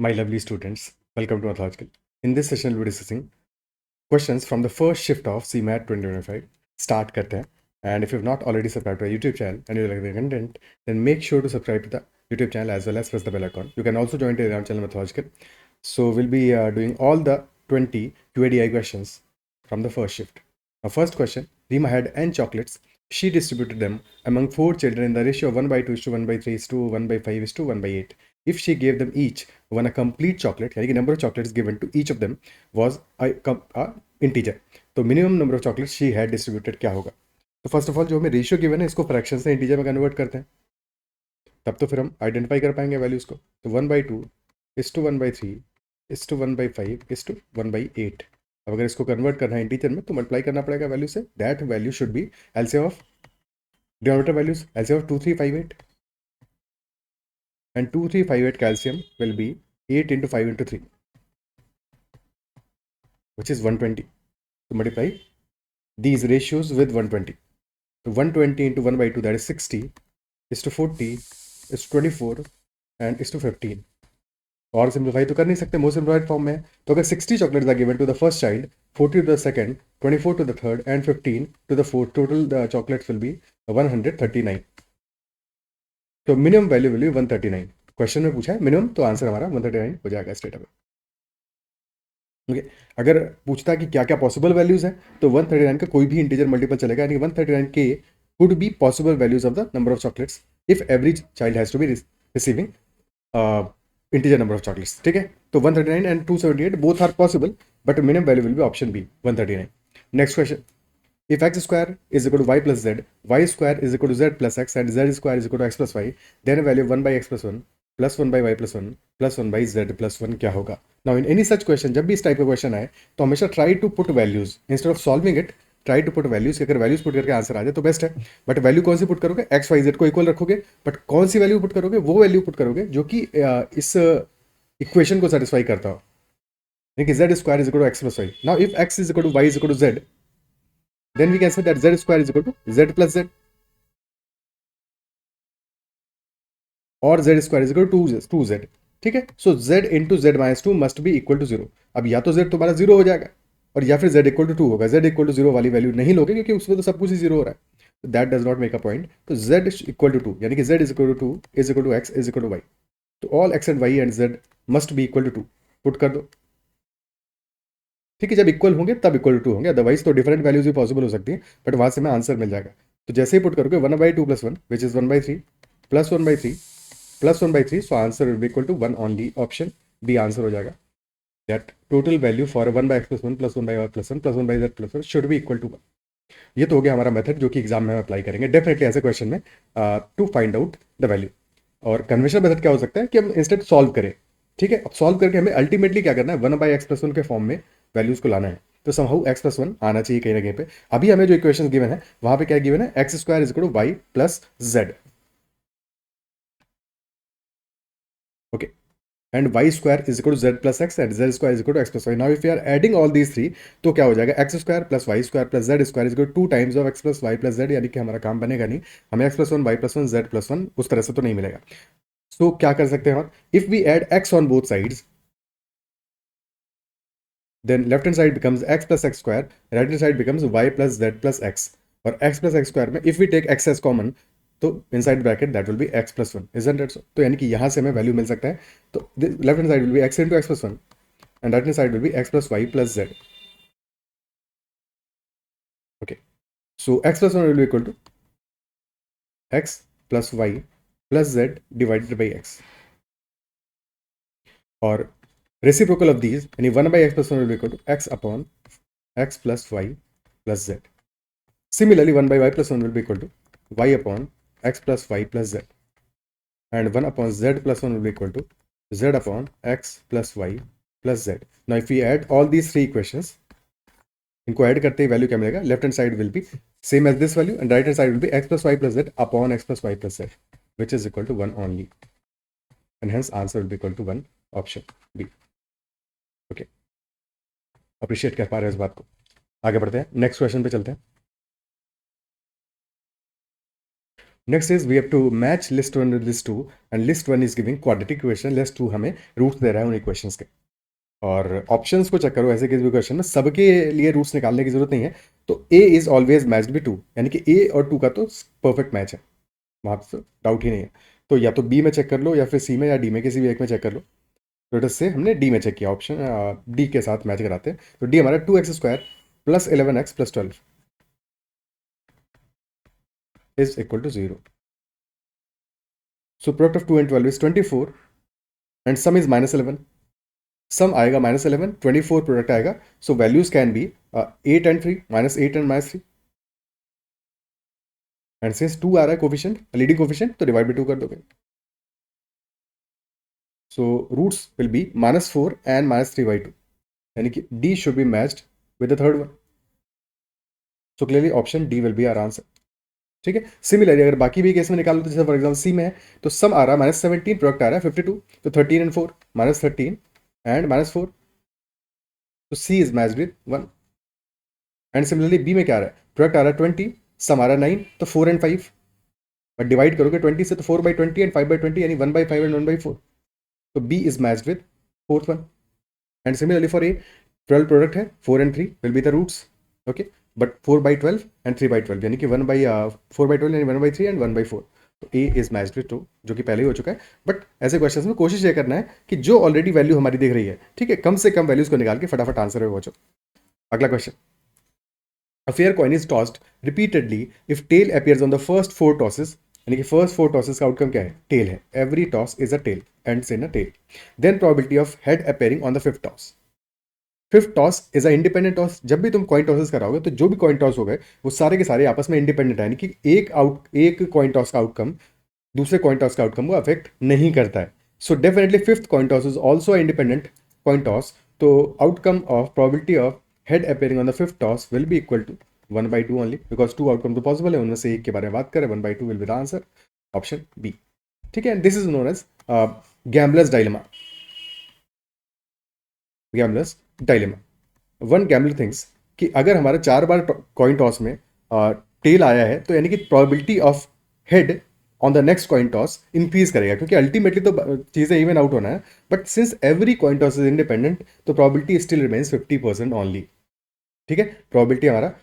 My lovely students, welcome to Mathological. In this session, we'll be discussing questions from the first shift of CMAT 2025. Start करते हैं. And if you've not already subscribed to our YouTube channel and you like the content, then make sure to subscribe to the YouTube channel as well as press the bell icon. You can also join the Telegram channel Mathological. So we'll be doing all the 20 QADI questions from the first shift. Now, first question: Rima had n chocolates. She distributed them among 4 children in the ratio of 1/2 is to 1/3 is to 1/5 is to 1/8. If she gave them each one a complete chocolate, यानी कि number of chocolates given to each of them was a integer. तो minimum number of chocolates she had distributed क्या होगा? तो first of all जो हमें ratio given है इसको फ्रैक्शन से इंटीजर में कन्वर्ट करते हैं, तब तो फिर हम आइडेंटिफाई कर पाएंगे वैल्यूज को. तो 1/2 is to 1/3 is to 1/5 is to 1/8. अब अगर इसको कन्वर्ट करना है इंटीजर में तो मल्टीप्लाई करना पड़ेगा वैल्यू से. That value should be LCM of denominator values, LCM of 2358, and 2358 calcium will be 8 into 5 into 3, which is 120. So multiply these ratios with 120. So 120 into 1/2, that is 60, is to 40, is to 24, and is to 15. और simplify तो कर नहीं सकते, most simplified form में. तो अगर 60 chocolates are given to the first child, 40 to the second, 24 to the third and 15 to the fourth, total the chocolates will be 139. तो minimum value will be 139. Question में पूछा है मिनिमम, तो answer हमारा 139 हो जाएगा स्ट्रेट अवे. ओके, अगर पूछता है कि क्या क्या पॉसिबल वैल्यूज है तो 139 का कोई भी इंटीजर मल्टीपल चलेगा, यानी 139 के could be possible values of the number of chocolates if every child has to be receiving integer number of chocolates. ठीक है, तो 139 and 278 both are possible, but minimum value will be option B, 139. Next question: if x square is equal to y plus z, y square is equal to z plus x, and z square is equal to x plus y, then a value 1 by x plus 1 plus 1 by y plus 1 plus 1 by z plus 1 क्या होगा? Now in any such question, जब भी इस type का question आए तो हमेशा try to put values instead of solving it. Try to put values. अगर वैल्यूज पुट करके आंसर आ जाए तो बेस्ट है, बट वैल्यू कौन सी पुट करोगे? एक्स वाई जेड को इक्वल रखोगे, बट कौन सी वैल्यू पुट करोगे? वो वैल्यू पुट करोगे जो कि इस इक्वेशन को सेटिस्फाई करता हो. यानी कि z square is equal to x plus y. Now if x is equal to y is equal to z, then we can say that z square is equal to z plus z, or z square is equal to 2z. ठीक है, सो z into z minus 2 must be equal to 0. अब या तो z तुम्हारा 0 हो जाएगा और या फिर z equal to 2 होगा. z equal to 0 वाली वैल्यू नहीं लोगे क्योंकि उसमें तो सब कुछ ही 0 हो रहा है. That does not make a point. तो z equal to 2, यानी कि z is equal to 2 is equal to x is equal to y. तो all x and y and z must be equal to 2. Put कर दो. ठीक है, जब equal होंगे तब इक्वल टू होंगे, अदरवाइज तो डिफरेंट वैल्यूज भी पॉसिबल हो सकती है, बट वहां से हमें आंसर मिल जाएगा. तो जैसे ही पुट करोगे 1/2 plus 1 which is 1/3 plus 1/3 plus 1/3, so answer will be equal to 1 only. Option B answer हो जाएगा. That total value for 1/x plus 1 plus 1/y plus 1 plus 1/z plus 1 should be equal to 1. ये तो हो गया हमारा method जो कि exam में हम अप्लाई करेंगे डेफिनेटली ऐसे क्वेश्चन में to find out the value. और कन्वेंशनल मेथड क्या हो सकता है कि हम इंस्टेड सॉल्व करें. ठीक है, अब सॉल्व करके हमें अल्टीमेटली क्या करना है? 1/x plus 1 के फॉर्म में वैल्यूज को लाना है. तो समहाउ x plus 1 आना चाहिए कहीं ना कहीं पे. अभी हमें जो इक्वेशन गिवन है वहां पे क्या गिवन है? x square is equal to y plus z. Okay, and y square is equal to z plus x and z square is equal to x plus y. Now if we are adding all these three, तो क्या हो जाएगा? x square plus y square plus z square is equal to 2 times of x plus y plus z, यानी कि हमारा काम बनेगा नहीं. हमें x plus 1 y plus 1 z plus 1 उस तरह से तो नहीं मिलेगा. तो क्या कर सकते हैं हम? If we add x on both sides, then left hand side becomes x plus x square, right hand side becomes y plus z plus x. और x plus x square में if we take x as common, तो inside bracket that will be x plus 1, isn't it so? तो यानी कि यहाँ से हमें value मिल सकता है. तो left hand side will be x into x plus 1 and right hand side will be x plus y plus z. Okay, so x plus 1 will be equal to x plus y plus z divided by x. और reciprocal of these, यानी 1/x plus 1 will be equal to x upon x plus y plus z. Similarly 1/y plus 1 will be equal to y upon x plus y plus z, and 1 upon z plus 1 will be equal to z upon x plus y plus z. Now if we add all these three equations, इनको add करते ही value क्या मिलेगा? Left hand side will be same as this value and right hand side will be x plus y plus z upon x plus y plus z, which is equal to 1 only, and hence answer will be equal to 1, option B. Okay, appreciate कर पा रहे हैं इस बात को. आगे बढ़ते हैं, नेक्स्ट क्वेश्चन पे चलते हैं. Next is we have to match list 1 with list 2 and list 1 is giving quadratic equation, list 2 हमें रूट्स दे रहा है उन इक्वेशंस के। और ऑप्शंस को चेक करो, ऐसे किसी भी क्वेश्चन में सबके लिए रूट्स निकालने की जरूरत नहीं है। तो ए इज ऑलवेज मैच्ड विद 2, यानी कि ए और 2 का तो परफेक्ट मैच है, वहाँ पर डाउट ही नहीं है। तो या तो बी में चेक कर लो या फिर सी में या डी में, किसी भी एक में चेक कर लो। तो इट से हमने डी में चेक किया, ऑप्शन डी के साथ मैच कराते हैं। तो डी हमारा 2x² plus 11x plus 12 is equal to 0। So product of 2 and 12 is 24 and sum is -11। Sum आएगा -11, 24 प्रोडक्ट आएगा। So values can be 8 and 3, -8 and -3। And since 2 आ रहा है कोफिशिएंट, लीडिंग कोफिशिएंट, तो डिवाइड बाई 2 कर दोगे। So roots will be -4 and -3/2, यानी कि D should be matched with the third one. So clearly option D will be our answer. ठीक है। सिमिलरली अगर बाकी भी केस में निकालो, तो जैसे फॉर एग्जाम्पल सी में है, तो सम आ रहा है -17, प्रोडक्ट आ रहा है 52, तो 13 एंड 4, -13 एंड -4, तो C is matched with 1। And similarly B में क्या आ रहा है, प्रोडक्ट आ रहा है 20, सम आ रहा है 9, तो 4 एंड 5, बट डिवाइड करोगे 20 से, तो 4/20 एंड 5/20, यानी 1/5 एंड 1/4, तो B is matched with fourth one. And similarly for A, 12 product है, 4 and 3 will be the roots, okay, but 4/12 and 3/12, यानी कि 4/12 यानी 1/3 एंड 1/4, तो ए इज मैच्ड विद 2, जो कि पहले ही हो चुका है। बट ऐसे क्वेश्चंस में कोशिश ये करना है कि जो ऑलरेडी वैल्यू हमारी दिख रही है, ठीक है, कम से कम वैल्यूज को निकाल के फटाफट आंसर में पहुंचो। अगला question, a fair coin is tossed repeatedly if tail appears on the first 4 tosses, यानी कि फर्स्ट 4 टॉसेस का आउटकम क्या है, टेल है। Every toss is a tail, ends in a tail. Then probability of head appearing on the fifth toss. Fifth toss is a independent toss. जब भी तुम coin tosses कराओगे, तो जो भी कॉइन टॉस हो गए वो सारे के सारे आपस में इंडिपेंडेंट है, यानी कि एक कॉइन टॉस का आउटकम दूसरे कॉइन टॉस का आउटकम को अफेक्ट नहीं करता है। So definitely fifth coin toss is also independent coin toss. तो outcome of probability of head appearing on the fifth toss will be equal to 1/2 only, because 2 outcome तो possible है, उनमें से एक के बारे में बात करें, 1/2 will be the answer, option B. ठीक है, this is known as gambler's dilemma. Gambler's dilemma, one gambler thinks कि अगर हमारा 4 बार कॉइन टॉस में टेल आया है, तो यानी कि probability of head on the next coin toss increase करेगा, क्योंकि अल्टीमेटली तो चीज़ें इवन आउट होना है। But since every coin toss is independent, तो प्रोबेबिलिटी स्टिल रिमेन्स 50% ओनली। ठीक है, प्रोबेबिलिटी हमारा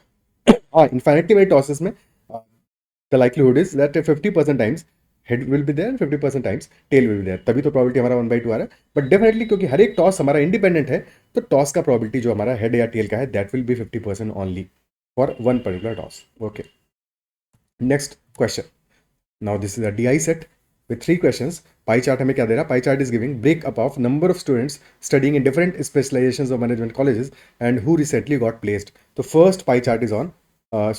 इनफाइनिटी में टॉसेस में the likelihood is that 50% times head will be there, 50% times tail will be there, तभी तो प्रोबेबिलिटी हमारा 1/2 आ रहा है। बट डेफिनेटली क्योंकि हर एक टॉस हमारा इंडिपेंडेंट है, तो टॉस का प्रोबेबिलिटी जो हमारा हेड या टेल का है, that will B 50% only for one particular toss. Okay, next question. Now this is a DI set with 3 questions. Pie chart हमें क्या दे रहा है? Pie chart is giving breakup of number of students studying in different specializations of management colleges and who recently got placed. So first pie chart is on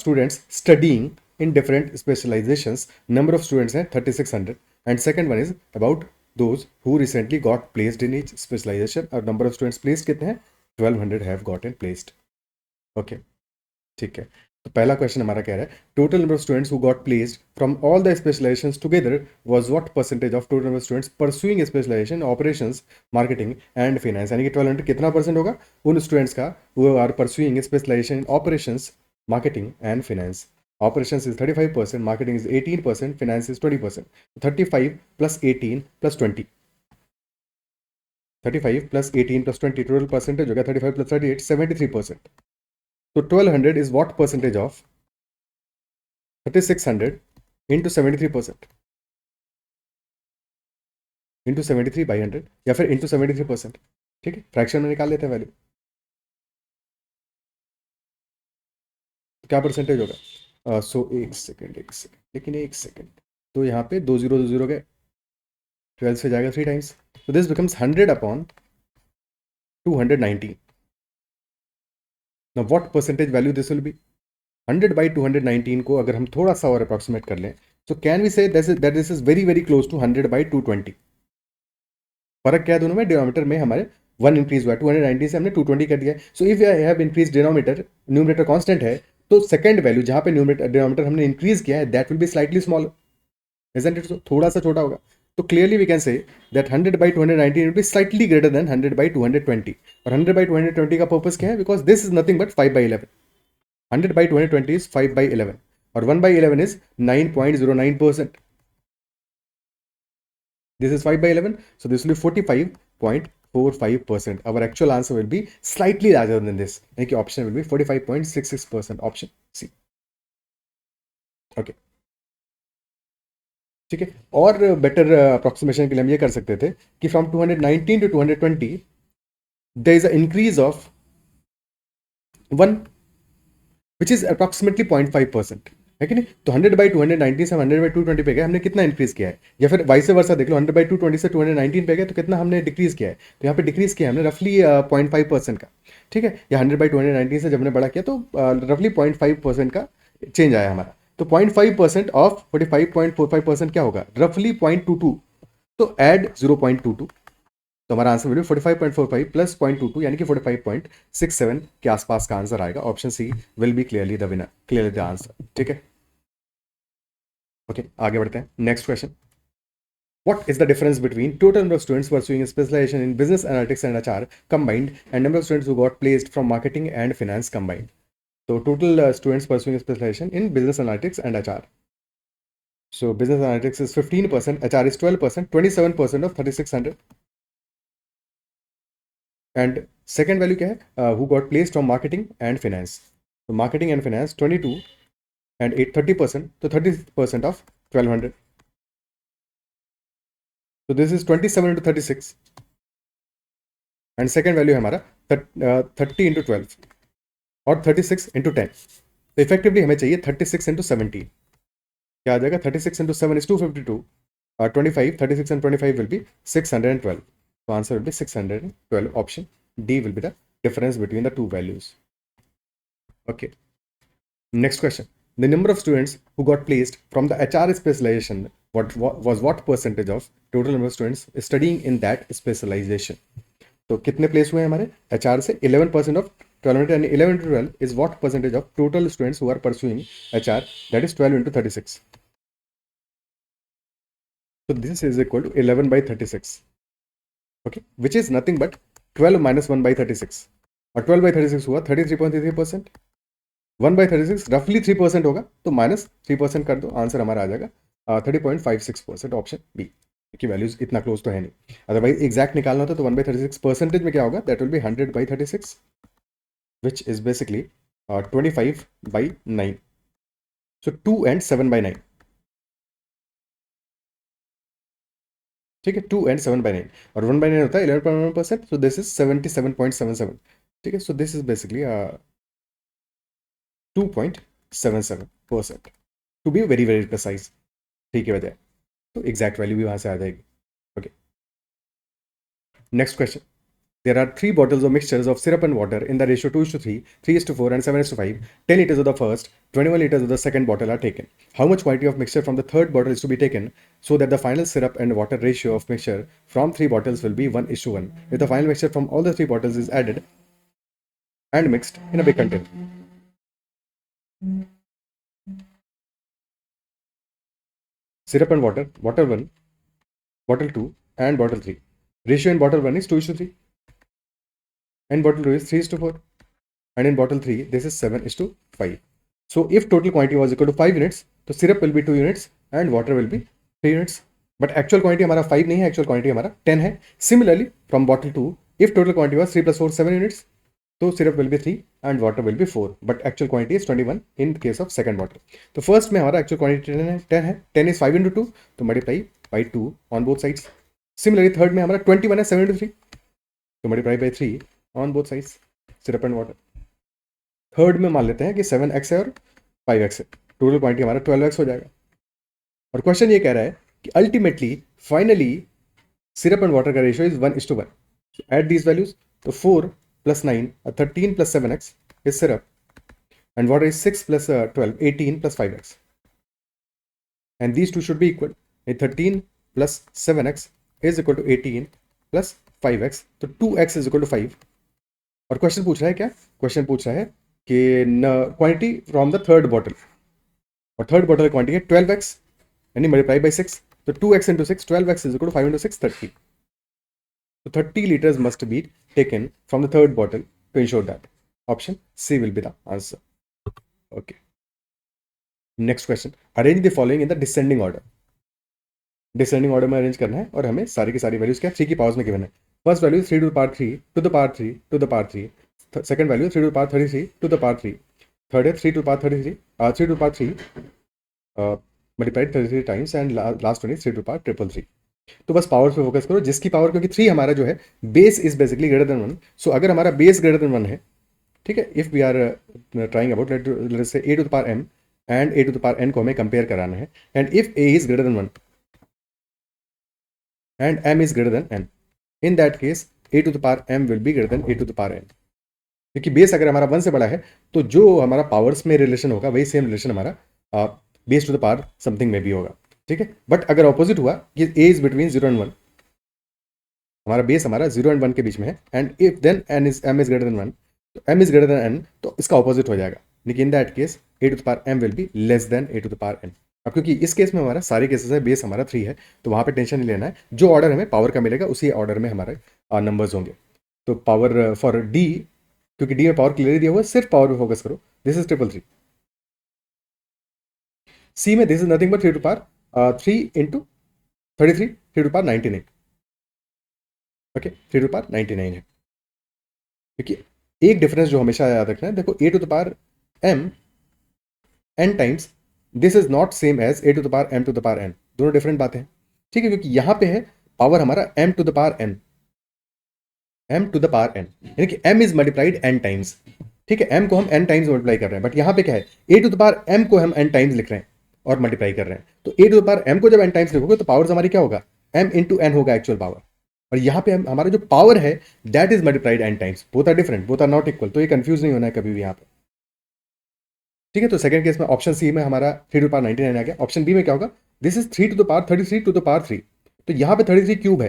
students studying in different specializations. Number of students है 3600, and second one is about those who recently got placed in each specialization. और number of students placed कितने हैं? 1200 have gotten placed. Okay, ठीक है। तो पहला question हमारा कह रहा है total number of students who got placed from all the specialisations together was what percentage of total number of students pursuing specialisation operations marketing and finance, यानी कि 1200 कितना परसेंट होगा उन स्टूडेंट्स का who are pursuing specialisation operations marketing and finance. Operations is 35%, marketing is 18%, finance is 20%। 35 + 18 + 20, 35 + 18 + 20, total percentage होगा 35 + 38 73%। So 1200 is what percentage of 3600 into 73% into 73/100, या फिर into 73%। ठीक है, फ्रैक्शन में निकाल लेते हैं वैल्यू, तो क्या परसेंटेज होगा? सो एक सेकेंड, लेकिन एक सेकेंड, तो यहाँ पे 2 0 2 0 गए, 12 से जाएगा 3 टाइम्स, तो this becomes 100/290। Now what percentage value this will be? 100/219 को अगर हम थोड़ा सा और अप्रॉक्सीमेट कर लें, तो can we say that this is very very close to 100/220। फर्क क्या है दोनों में? डिनोमिनेटर में हमारे 1 इंक्रीज हुआ है, 219 से हमने 220 कर दिया है। So if I have increase denominator, numerator constant है, तो सेकंड वैल्यू जहां पे डिनोमिनेटर हमने इंक्रीज किया है, that will be slightly smaller, isn't it? So थोड़ा सा छोटा होगा। तो clearly we can say that 100/219 will be slightly greater than 100/220। और 100/220 का पर्पस क्या है? Because this is nothing but 5/11। 100/220 is 5/11, और 1/11 is 9.09%. This is 5/11, so this will be 45.45%. Our actual answer will be slightly larger than this. यानी कि option will be 45.66%. Option C. Okay. ठीक है, और बेटर अप्रोक्सीमेशन के लिए हम ये कर सकते थे कि from 219 to 220 there is an increase of 1 which is approximately 0.5%, है कि नहीं? तो 100/219 से हम 100/220 पे गए, हमने कितना इंक्रीज किया है? या फिर वाइस वर्सा देख लो, 100/220 से 219 पे गए तो कितना हमने डिक्रीज किया है? तो यहाँ पे डिक्रीज किया हमने रफली 0.5% का, ठीक है? या 100/219 से जब हमने बड़ा किया तो रफली 0.5% का चेंज आया हमारा। तो 0.5% ऑफ 45.45% क्या होगा? रफली 0.22, तो एड 0.22, तो हमारा आंसर विल बी 45.45 प्लस 0.22 यानी कि 45.67 के आसपास का आंसर आएगा। Option C will be clearly the winner, clearly the answer. ठीक है, ओके, आगे बढ़ते हैं। Next question, what is the difference between total number of students pursuing a specialization in business analytics and HR combined and number of students who got placed from marketing and finance combined? So total students pursuing a specialization in business analytics and HR. So business analytics is 15%, HR is 12%, 27% of 3600. And second value क्या है? Who got placed from marketing and finance. So marketing and finance 22 and 30%, so 30% of 1200. So this is 27 into 36 and second value है हमारा 30 into 12 और 36 into 10. तो effectively हमें चाहिए 36 into 17. क्या आ जाएगा? 36 into 7 is 252. 25, 36 and 25 will be 612. So answer will be 612. Option D will be the difference between the two values. Okay. Next question. The number of students who got placed from the HR specialization was what percentage of total number of students studying in that specialization? तो कितने place हुए हैं हमारे HR से? 11% of 1200, and 11 into 12 is what percentage of total students who are pursuing HR? That is 12 into 36. So this is equal to 11/36. Okay, which is nothing but 12 minus 1/36. और 12/36 हुआ 33.33%. 1/36 रफली 3% होगा, तो माइनस 3% कर दो, आंसर हमारा आ जाएगा 30.56%। ऑप्शन बी की वैल्यूज इतना क्लोज तो है नहीं। अदरवाइज एग्जैक्ट निकालना होता तो 1/36 परसेंटेज में क्या होगा? That will B 100/36 which is basically 25/9। So 2 and 7/9। ठीक है, 2 and 7/9 और 1/9 होता है 11.1%, सो दिस इज 77.77। ठीक है, so this is basically 2.77% to be very very precise. ठीक है बजाय, तो एग्जैक्ट वैल्यू भी वहां से आ जाएगी। Okay, next question, there are 3 bottles of mixtures of syrup and water in the ratio 2:3, 3:4 and 7:5. 10 liters of the first, 21 liters of the second bottle are taken. How much quantity of mixture from the third bottle is to be taken so that the final syrup and water ratio of mixture from 3 bottles will be 1:1? If the final mixture from all the 3 bottles is added and mixed in a big container. Syrup and water, bottle 1, bottle 2 and bottle 3. Ratio in bottle 1 is 2:3 and bottle 2 is 3:4 and in bottle 3 this is 7:5. So if total quantity was equal to 5 units, तो syrup will be 2 units and water will be 3 units. But actual quantity हमारा 5 नहीं है, actual quantity हमारा 10 है. Similarly from bottle 2, if total quantity was 3 plus 4 7 units, तो syrup will be 3 and water will be 4, but actual quantity is 21 in case of second bottle. तो first में हमारा actual quantity 10 है, 10 is 5 into 2, तो multiply by 2 on both sides. Similarly third में हमारा 21 है 7 into 3, तो multiply by 3 on both sides, syrup and water. Third में मान लेते हैं कि 7x है और 5x है, टोटल क्वांटिटी हमारा 12x हो जाएगा। और क्वेश्चन ये कह रहा है कि ultimately finally syrup and water का ratio is 1:1। Add these values, तो 4 + 9 13 + 7x is syrup and water is 6 + 12 18 + 5x and these two should be equal. 13 + 7x is equal to 18 + 5x, तो 2x इज इक्वल टू 5। और question पूछ रहा है क्या? Question पूछ रहा है कि quantity from the third bottle, और थर्ड बॉटल की क्वांटिटी है 12x यानी मल्टीप्लाई बाई 6, तो 2x into 6, 12x is equal to 5 into 6 30. So 30 liters must be taken from the third bottle to ensure that. Option C will be the answer. Okay. Next question, arrange the following in the descending order. Descending order में arrange करना है और हमें सारी की सारी values क्या 3 की पावर्स में गिवन है। First value 3 to the power 3 to the power 3 to the power 3, second value 3 to the power 33 to the power 3, third है 3 to the power 33 3 to the power 3 multiplied 33 times and last one is 3 to the power triple 3। तो बस power पे focus करो, जिसकी power, क्योंकि 3 हमारा जो है base is basically greater than 1। So अगर हमारा बेस ग्रेटर देन 1 है, ठीक है, if we are trying about let say a to the power m and a to the power n को हमें कंपेयर कराना है, and if a is greater than 1 and m is greater than n, in that case a to the power m will be greater than a to the power n। क्योंकि base अगर हमारा 1 से बड़ा है तो जो हमारा पावर्स में रिलेशन होगा वही सेम रिलेशन हमारा base to the power something में भी होगा, ठीक है। बट अगर ऑपोजिट हुआ कि a इज बिटवीन 0 एंड 1, हमारा बेस हमारा 0 एंड 1 के बीच में है, and if then m is greater than 1, तो m is greater than n, तो इसका ऑपोजिट हो जाएगा, लेकिन in that case a to the power m will be less than a to the power n। अब क्योंकि इस केस में हमारा सारे केसेस है बेस हमारा 3 है, तो वहां पे टेंशन नहीं लेना है, जो ऑर्डर हमें पावर का मिलेगा उसी ऑर्डर में हमारे नंबर्स होंगे। तो पावर फॉर डी, क्योंकि डी में पावर क्लियरली दिया हुआ है, सिर्फ पावर पे फोकस करो, दिस इज ट्रिपल 3। सी में this is nothing but 3 to power 3 into 33 3 to power 99, okay 3 to power 99 है। क्योंकि एक डिफरेंस जो हमेशा याद रखना है, देखो a to the power m n times this is not same as a to the power m to the power n, दोनों डिफरेंट बातें हैं, ठीक है। क्योंकि यहां पे है पावर हमारा m to the power n, m to the power n, यानी कि m is multiplied n times, ठीक है। m को हम n टाइम्स मल्टीप्लाई कर रहे हैं, बट यहां पे क्या है a to the power m को हम n टाइम्स लिख रहे हैं और मल्टीप्लाई कर रहे हैं। तो a to the power m को जब n टाइम्स लिखोगे तो पावर्स हमारी क्या होगा, m इंटू n होगा एक्चुअल पावर, और यहाँ पे हमारा जो पावर है that is multiplied n times, both are different, both are not equal, तो ये कंफ्यूज नहीं होना है कभी भी यहाँ पे, ठीक है। तो सेकंड केस में ऑप्शन सी में हमारा 3 टू पावर 99 आ गया। ऑप्शन बी में क्या होगा, this is 3 to the power 33 to the power 3, तो यहाँ पे 33 क्यूब है,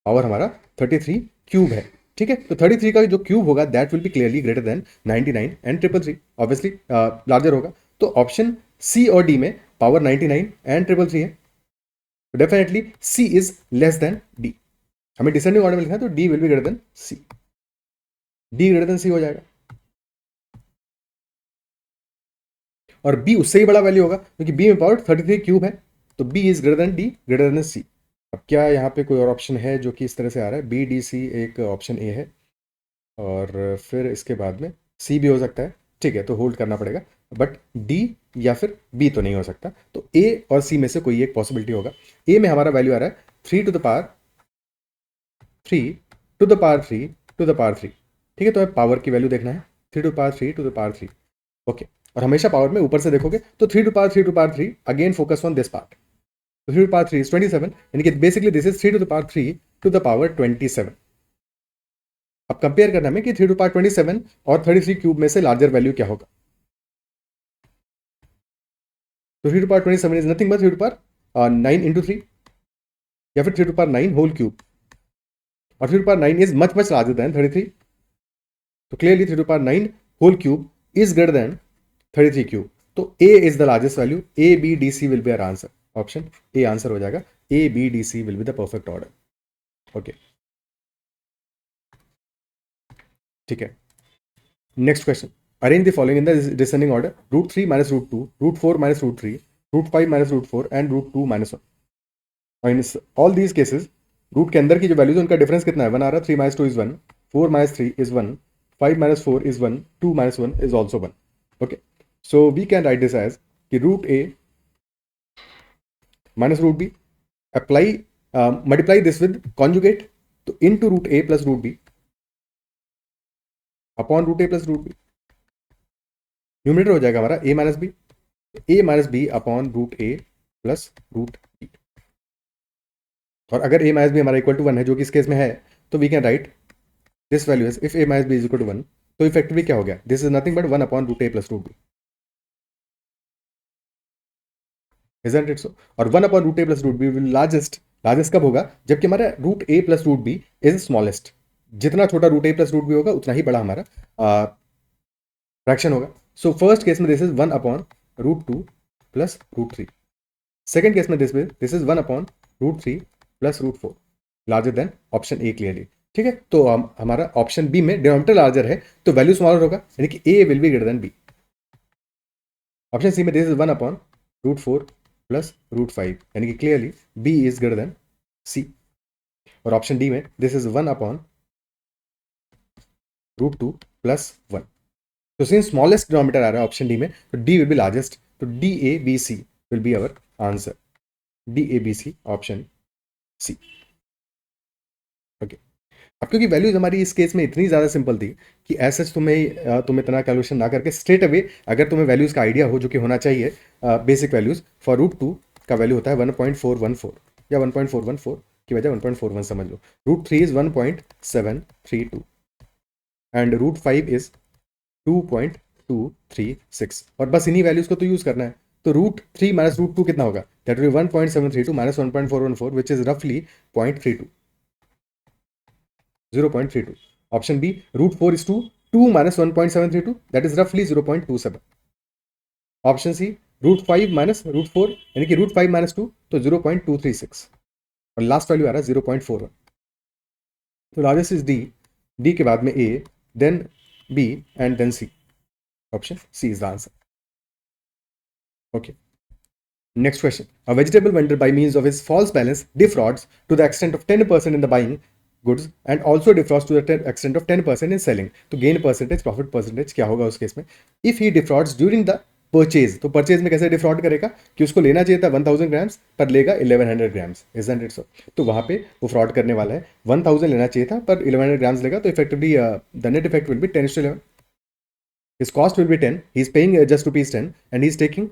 पावर हमारा 33 क्यूब है, ठीक है। तो 33 का जो क्यूब होगा that will be clearly greater than 99 and triple 3, obviously larger होगा। तो ऑप्शन सी और डी में पावर 99 एंड ट्रिपल 3 है, तो definitely C is less than D. हमें डिसेंडिंग ऑर्डर में लिखना है, तो D will be greater than C, D greater than C हो जाएगा, और बी उससे ही बड़ा वैल्यू होगा क्योंकि बी में पावर 33 क्यूब है, तो B is greater than D greater than C. अब क्या यहाँ पे कोई और ऑप्शन है जो कि इस तरह से आ रहा है, बी डी सी एक ऑप्शन ए है, और फिर इसके बाद में सी भी हो सकता है, ठीक है, तो होल्ड करना पड़ेगा, बट डी या फिर बी तो नहीं हो सकता, तो ए और सी में से कोई एक पॉसिबिलिटी होगा। ए में हमारा वैल्यू आ रहा है 3 to the power 3 to the power 3 to the power 3, ठीक है। तो पावर की वैल्यू देखना है 3 to power 3 to the power 3, okay. और हमेशा पावर में ऊपर से देखोगे तो 3 to power 3 to power 3, again focus on this part, तो 3 टू पावर 3 इज 27, यानी कि basically this is 3 to the power 3 to the power 27। अब कंपेयर करना में कि 3 टू पावर 27 और 33 क्यूब में से लार्जर वैल्यू क्या होगा, तो 3 to power 27 is nothing but 3 to power 9 into 3, या फिर 3 टू पावर 9 होल क्यूब, और 3 to power 9 is much much larger than 33, तो clearly 3 to power 9 whole cube is greater than 33 cube, तो a is the largest value, a b d c will be our answer, option A answer हो जाएगा, a b d c will be the perfect order, okay, ठीक है। Next question, arrange the following in the descending order, root 3 minus root 2, root 4 minus root 3, root 5 minus root 4 and root 2 minus 1। और in all these cases root के अंदर की जो values उनका difference कितना है, 1 आ रहा है, 3 minus 2 is 1, 4 minus 3 is 1, 5 minus 4 is 1, 2 minus 1 is also 1, okay. So we can write this as कि root a minus root b, apply multiply this with conjugate, तो into root a plus root b upon root a plus root b, numerator हो जाएगा हमारा a minus b, a minus b upon root a plus root b। और अगर a minus b हमारा equal to 1 है, जो कि इस केस में है, तो we can write this value is if a minus b is equal to 1, तो इफेक्टिवली क्या हो गया, this is nothing but 1 upon root a plus root b, isn't it so? और 1 upon root a plus root b will largest, largest कब होगा, जबकि हमारा root a plus root b is smallest, जितना छोटा root a plus root b होगा उतना ही बड़ा हमारा फ्रैक्शन होगा। सो फर्स्ट केस में this is 1 upon root 2 plus root 3, second case में this is 1 upon root 3 plus root 4, larger than option A clearly, ठीक है। तो हमारा ऑप्शन बी में डिनोमिनेटर लार्जर है तो वैल्यू स्मॉलर होगा, यानी कि A will be greater than B. Option C में दिस इज 1/√4 प्लस √5, यानी कि clearly B is greater than C. और ऑप्शन डी में दिस इज 1/√2 प्लस 1। तो सिंस स्मॉलेस्ट डिनोमिनेटर आ रहा है ऑप्शन डी में, तो डी विल बी लार्जेस्ट, तो D A B C will be our answer, D A B C option C. Okay, अब क्योंकि वैल्यूज हमारी इस केस में इतनी ज़्यादा सिंपल थी कि ऐसे तुम इतना कैलकुलेशन ना करके स्ट्रेट अवे अगर तुम्हें वैल्यूज का आइडिया हो, जो कि होना चाहिए, बेसिक वैल्यूज फॉर √2 का वैल्यू होता है 1.414 या 1.414 की वजह 1.41 समझ लो। √3 इज 1.732 एंड √5 इज 2.236, और बस इन्हीं वैल्यूज को तो यूज करना है। तो √3 माइनस √2 कितना होगा, that will be 1.732 minus 1.414 which is रफली 0.32। Option B √4 is 2 minus 1.732 that is रफली 0.27। ऑप्शन सी √5 माइनस √4 यानी कि √5 माइनस 2 तो 0.236, और लास्ट वैल्यू आ रहा है 0.41। तो लार्जेस्ट इज डी, डी के बाद में A, then B and then C. Option C is the answer. Okay, next question. A vegetable vendor by means of his false balance defrauds to the extent of 10% in the buying goods and also defrauds to the extent of 10% in selling. तो gain percentage, profit percentage क्या होगा उस case में? If he defrauds during the purchase, तो purchase में कैसे defrauded करेगा कि उसको लेना चाहिए था 1000 ग्राम्स पर लेगा 1100 ग्राम्स, isn't it so? तो वहां पे वो फ्रॉड करने वाला है, 1000 लेना चाहिए था पर 1100 ग्राम्स लेगा, तो effectively the net effect will be 10:11. His cost will be 10, he is paying just ₹10 and he is taking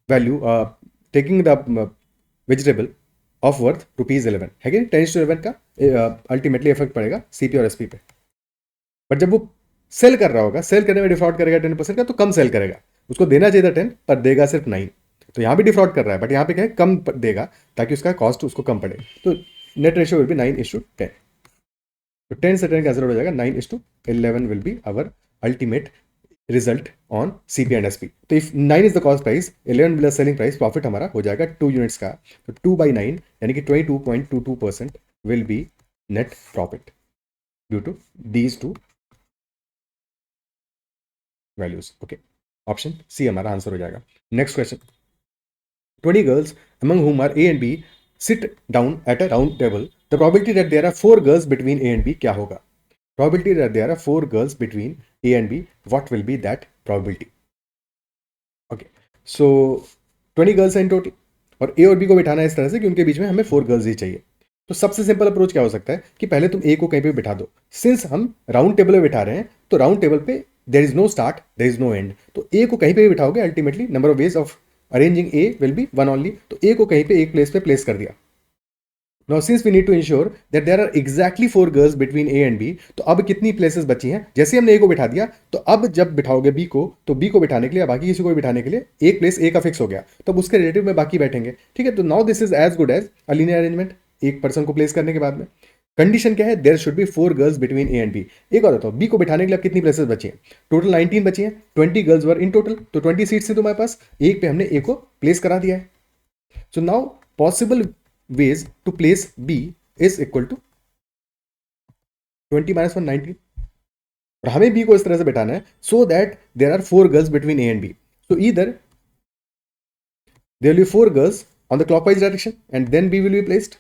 value, taking the vegetable of worth ₹11 है कि 10:11 का अल्टीमेटली इफेक्ट पड़ेगा सीपी और एसपी पे। बट जब वो सेल कर रहा होगा, सेल करने में डिफॉल्ट करेगा 10% का, तो कम सेल करेगा, उसको देना चाहिए था 10 पर देगा सिर्फ 9, तो यहाँ भी डिफॉल्ट कर रहा है बट यहाँ पे क्या है, कम देगा ताकि उसका कॉस्ट उसको कम पड़े। तो नेट रेशियो विल बी 9:10। तो 10 से 10 कैंसिल हो जाएगा, 9:11 will be our ultimate result on CP and SP. तो if 9 is the cost price, 11 plus selling price, profit हमारा हो जाएगा 2 यूनिट्स का, तो 2/9 यानी कि 22.22% will be net profit due to these two values. Okay, option C हमारा answer हो जाएगा। Next question, 20 girls among whom are A and B sit down at a round table. The probability that there are 4 girls between A and B क्या होगा? Probability that there are 4 girls between A and B, what will be that probability? Okay, so 20 girls हैं in total, और ए और B को बिठाना है इस तरह से कि उनके बीच में हमें 4 गर्ल्स ही चाहिए। तो सबसे सिंपल अप्रोच क्या हो सकता है कि पहले तुम ए को कहीं पे बिठा दो। सिंस हम राउंड टेबल पे बिठा रहे हैं, तो राउंड टेबल पे there is no start, there is no end, तो ए को कहीं पे भी बिठाओगे, ultimately number of ways of arranging A will be 1 only, तो ए को कहीं पे एक प्लेस पे प्लेस कर दिया। Now since we need to ensure that there are exactly 4 girls between A and B, तो अब कितनी प्लेसेस बची हैं? जैसे हमने A को बिठा दिया, तो अब जब बिठाओगे B को, तो B को बिठाने के लिए, बाकी किसी को भी बिठाने के लिए एक प्लेस A का फिक्स हो गया, तब उसके रिलेटिव में बाकी बैठेंगे। ठीक है, तो now this is as good as a linear arrangement, एक पर्सन को प्लेस करने के बाद में। कंडीशन क्या है, there should be 4 girls between A and B. एक और बताओ, बी को बिठाने के लिए कितनी प्लेसेस बची हैं? टोटल 19 बची हैं, 20 गर्ल्स वर इन टोटल, तो 20 सीट्स है तुम्हारे पास, एक पे हमने ए को प्लेस करा दिया है। So now possible ways to place B is equal to 20 minus 1, 19, और हमें B को इस तरह से बैठाना है so that there are 4 girls between A and B. So either there will be 4 girls on the clockwise direction and then B will be placed,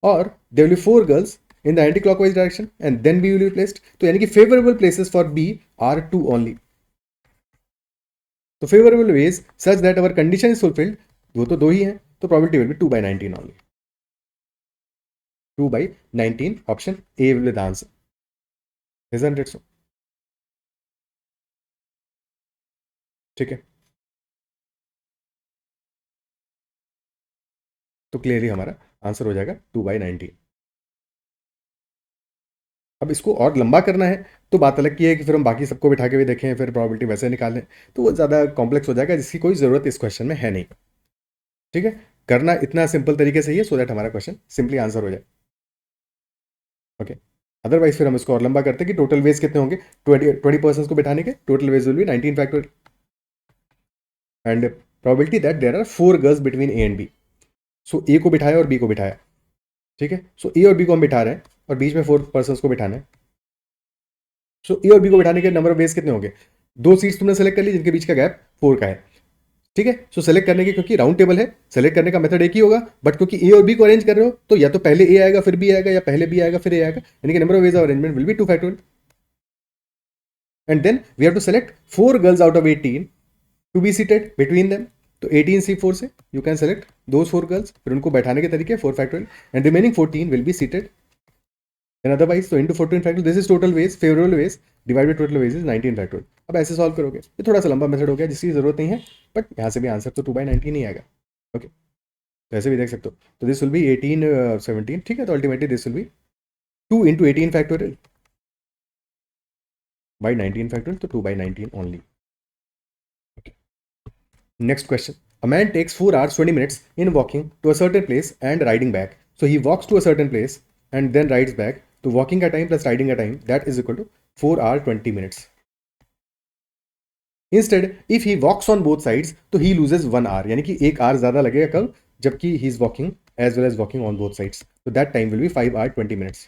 or there will be 4 girls in the anti-clockwise direction and then B will be placed. तो यानी कि favorable places for B are 2 only. तो favorable ways such that our condition is fulfilled, वो तो 2 ही हैं, तो probability will be 2/19 only. 2/19, option A will be the answer. Isn't it so? ठीक है, तो क्लियरली हमारा आंसर हो जाएगा 2/19। अब इसको और लंबा करना है तो बात अलग की है कि फिर हम बाकी सबको बिठा के भी देखें, फिर प्रोबेबिलिटी वैसे निकालें, तो वो ज़्यादा कॉम्प्लेक्स हो जाएगा, जिसकी कोई ज़रूरत इस क्वेश्चन में है नहीं। ठीक है, करना इतना सिंपल तरीके से ही है सो दैट हमारा क्वेश्चन सिंपली आंसर हो जाए। ओके, अदरवाइज फिर हम इसको और लंबा करते हैं कि टोटल वेज कितने होंगे 20 पर्सन को बिठाने के, total ways will be 19 factorial, and probability that there are 4 girls between A and B. So A को बिठाया और बी को बिठाया, ठीक है, सो ए और बी को हम बिठा रहे हैं और बीच में 4 पर्सन को बिठाना है। सो ए और बी को बिठाने के नंबर ऑफ वेज कितने होंगे? दो सीट्स तुमने सेलेक्ट कर ली जिनके बीच का गैप 4 का है, ठीक है। सो सेलेक्ट करने के, क्योंकि राउंड टेबल है, सेलेक्ट करने का मेथड एक ही होगा, बट क्योंकि ए और बी को अरेंज कर रहे हो तो या तो पहले ए आएगा फिर बी आएगा, या पहले बी आएगा फिर ए आएगा, यानी कि number of ways of arrangement will be 2 factorial. And then we have to select 4 girls out of 18 to be seated between them. तो 18C4 से you can select those 4 girls, फिर उनको बैठाने के तरीके 4 factorial, and remaining 14 will be seated in otherwise. तो into 14 factorial, this is total ways, favourable ways divided total ways is 19 factorial. अब ऐसे सॉल्व करोगे, ये थोड़ा सा लंबा मेथड हो गया जिसकी जरूरत नहीं है, बट यहाँ से भी आंसर तो 2/19 ही आएगा। ओके, तो ऐसे भी देख सकते हो। तो दिस विल बी 18 17, ठीक है। तो ultimately this will be 2 into 18 factorial by 19 factorial, तो 2/19 only. Okay. Next question. A man takes 4 hours 20 minutes in walking to a certain place and riding back. So he walks to a certain place and then rides back. तो walking का time plus riding का time, that is equal to 4 hours 20 minutes. Instead, if he walks on both sides, तो he loses 1 hour, यानी कि 1 hour ज़्यादा लगेगा कब, जबकि he is walking as well as walking on both sides. So that time will be 5 hours 20 minutes.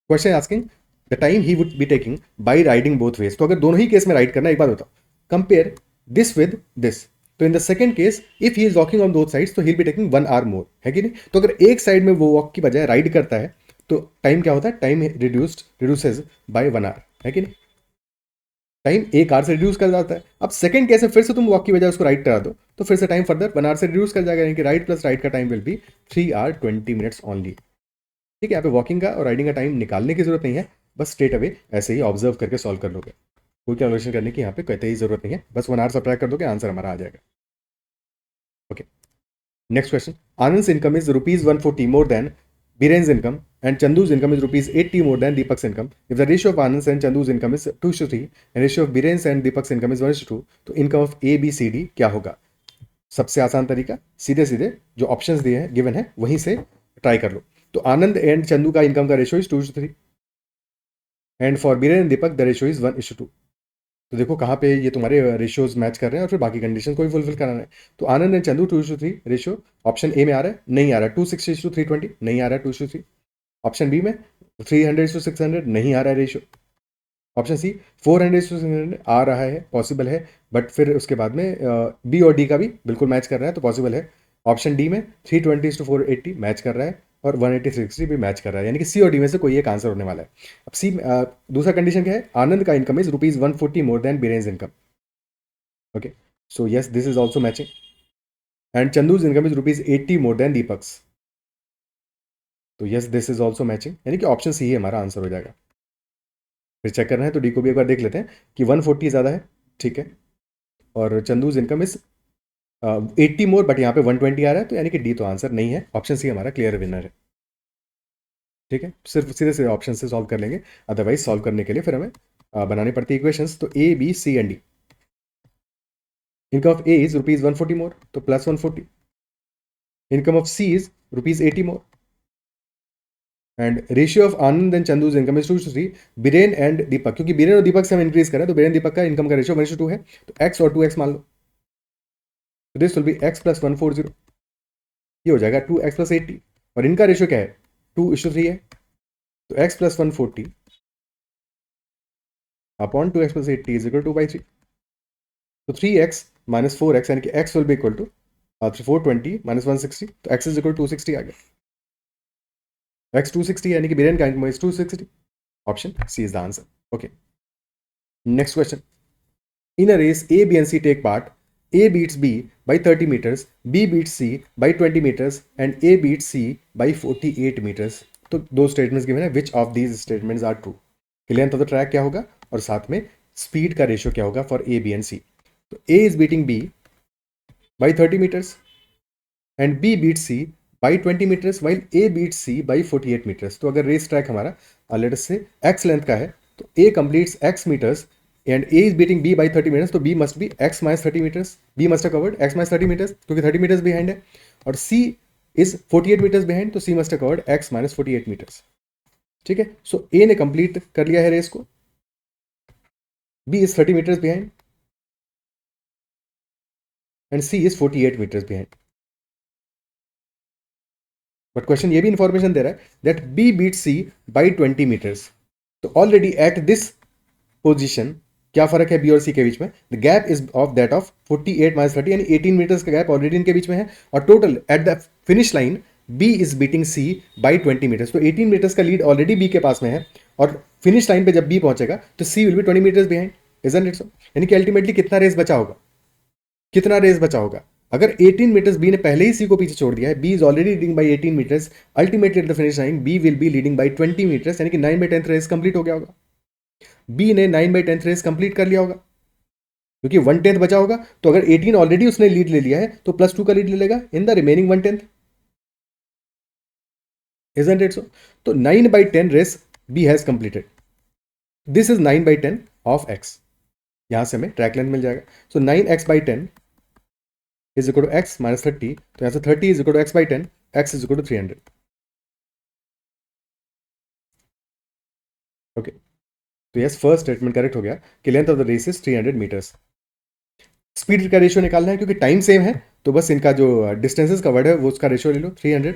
Question asking the time he would be taking by riding both ways. तो अगर दोनों ही case में ride करना, एक बात बताओ, compare this with this. तो in the second case if he is walking on both sides तो he will be taking 1 hour more, है कि नहीं। तो अगर एक साइड में वो वॉक की बजाय राइड करता है तो टाइम क्या होता है, टाइम रिड्यूसेस बाय 1 hour, है कि नहीं। टाइम 1 hour से रिड्यूस कर जाता है। अब सेकंड केस में फिर से तुम वॉक की बजाय उसको राइड करा दो तो फिर से टाइम फर्दर 1 hour से रिड्यूस कर जाएगा, यानी कि राइड प्लस राइड का time will be 3 hours 20 minutes only. ठीक है, यहाँ पे वॉकिंग का और राइडिंग का टाइम निकालने की जरूरत नहीं है, बस स्ट्रेट अवे ऐसे ही ऑब्जर्व करके सॉल्व कर लोगे, कोई कैलकुलेशन करने की यहाँ पे कहते ही जरूरत नहीं है, बस 1 hour सब्ट्रैक्ट कर दोगे, आंसर हमारा आ जाएगा। Okay, next question. Anand income is ₹140 more then Biren's income and Chandu's income is ₹80 more than Deepak's income. If the ratio of Anand's and Chandu's income is 2:3 and ratio of Biren's and Deepak's income is 1:2, तो income of A B C D क्या होगा। सबसे आसान तरीका, सीधे सीधे जो options दिए हैं गिवन है वहीं से ट्राई कर लो। तो आनंद एंड चंदू का इनकम का ratio is 2:3 and for Biren and Deepak the ratio is 1:2। तो देखो कहाँ पे ये तुम्हारे रेशियोज मैच कर रहे हैं और फिर बाकी कंडीशन को भी फुलफिल कराना है। तो Anand and Chandu 2:3 ratio, option A में आ रहा है, नहीं आ रहा है। 260:320 नहीं आ रहा है 2:3। ऑप्शन बी में 300:600 नहीं आ रहा है रेशियो। ऑप्शन सी 400:600 आ रहा है, पॉसिबल है, बट फिर उसके बाद में बी और डी का भी बिल्कुल मैच कर रहा है तो पॉसिबल है। ऑप्शन डी में 320:480 मैच कर रहा है और 180:60 भी मैच कर रहा है, यानी कि सी और डी में से कोई एक आंसर होने वाला है। अब सी दूसरा कंडीशन क्या है, आनंद का income is ₹140 more than Biren's income. Okay, so yes this is also matching and Chandu's income is ₹80 more than Deepak's. तो yes this is also matching, यानी कि ऑप्शन सी ही हमारा आंसर हो जाएगा। फिर चेक करना है तो डी को भी एक बार देख लेते हैं कि 140 ज़्यादा है, ठीक है, और Chandu's income is 80 more, but यहाँ पे 120 आ रहा है, तो यानी कि डी तो आंसर नहीं है, ऑप्शन सी हमारा क्लियर विनर है। ठीक है, सिर्फ सीधे सीधे ऑप्शन से सॉल्व कर लेंगे, अदरवाइज सॉल्व करने के लिए फिर हमें बनानी पड़ती है इक्वेशंस। तो A B C and D, income of A is ₹140 more तो plus 140, income of C is ₹80 more and ratio of Anand and Chandu's income is 2:3। Biren and Deepak, क्योंकि बीरेन और दीपक से हम इंक्रीज करें तो बीरेन दीपक का इनकम का रेशियो 1:2 है, तो x और 2x मान लो, तो दिस विल बी x + 140, ये हो जाएगा 2x + 80, और इनका रेशियो क्या है 2:3 है, तो x + 140 upon 2x + 80 is equal to 2/3। तो 3x - 4x यानी कि x will be equal to 420 - 160, तो x इज इक्वल टू 260 आ गया। x 260 यानी कि बीरेन का income is 260, option C is the answer. Okay, next question. In a race A, B and C take part. A beats B by 30 meters, B beats C by 20 meters and A beats C by 48 meters. तो दो statements given है, which of these statements are true. Length of the track क्या होगा और साथ में speed का ratio क्या होगा for A, B and C। तो A is beating B by 30 meters and B beats C by 20 meters while A beats C by 48 meters। तो अगर रेस ट्रैक हमारा लेट अस से x लेंथ का है तो A completes x meters and A is beating B by 30 meters, तो B must be x minus 30 meters, B must have covered x minus 30 meters क्योंकि 30 meters behind है, और C is 48 meters behind, तो C must have covered x minus 48 meters। ठीक है, सो A ने complete कर लिया है रेस को, B is 30 meters behind and C is 48 meters behind। But question ये भी इंफॉर्मेशन दे रहा है that B beats C by 20 meters। तो ऑलरेडी एट दिस पोजिशन क्या फर्क है बी और सी के बीच में? The gap is of that of 48 minus 30, यानी 18 मीटर्स का गैप ऑलरेडी इनके बीच में है, और total at the finish line B is beating C by 20 metres. तो 18 मीटर्स का लीड ऑलरेडी बी के पास में है, और फिनिश लाइन पे जब बी पहुंचेगा तो C will be 20 metres behind, isn't it so? यानी कि अल्टीमेटली कितना रेस बचा होगा, कितना रेस बचा होगा? अगर 18 मीटर्स बी ने पहले ही सी को पीछे छोड़ दिया है, B is already leading by 18 meters, ultimately at the finish line B will be leading by 20 meters, यानी कि 9/10 रेस कंप्लीट हो गया होगा। बी ने 9/10 रेस कंप्लीट कर लिया होगा, क्योंकि 1/10 बचा होगा। तो अगर 18 ऑलरेडी उसने लीड ले लिया है तो +2 का लीड ले लेगा in the remaining 1/10, isn't it so? तो 9/10 race B has completed, this is 9/10 of x, यहां से हमें ट्रैक लेंथ मिल जाएगा। So 9x/10 is equal to x minus 30, तो यहां से 30 is equal to x/10, x is equal to 300। Okay, तो यस, फर्स्ट स्टेटमेंट करेक्ट हो गया कि length of the race is 300 meters. Speed का रेशियो निकालना है, क्योंकि टाइम सेम है, तो बस इनका जो डिस्टेंसेस का वर्ड है वो उसका रेशियो ले लो, 300,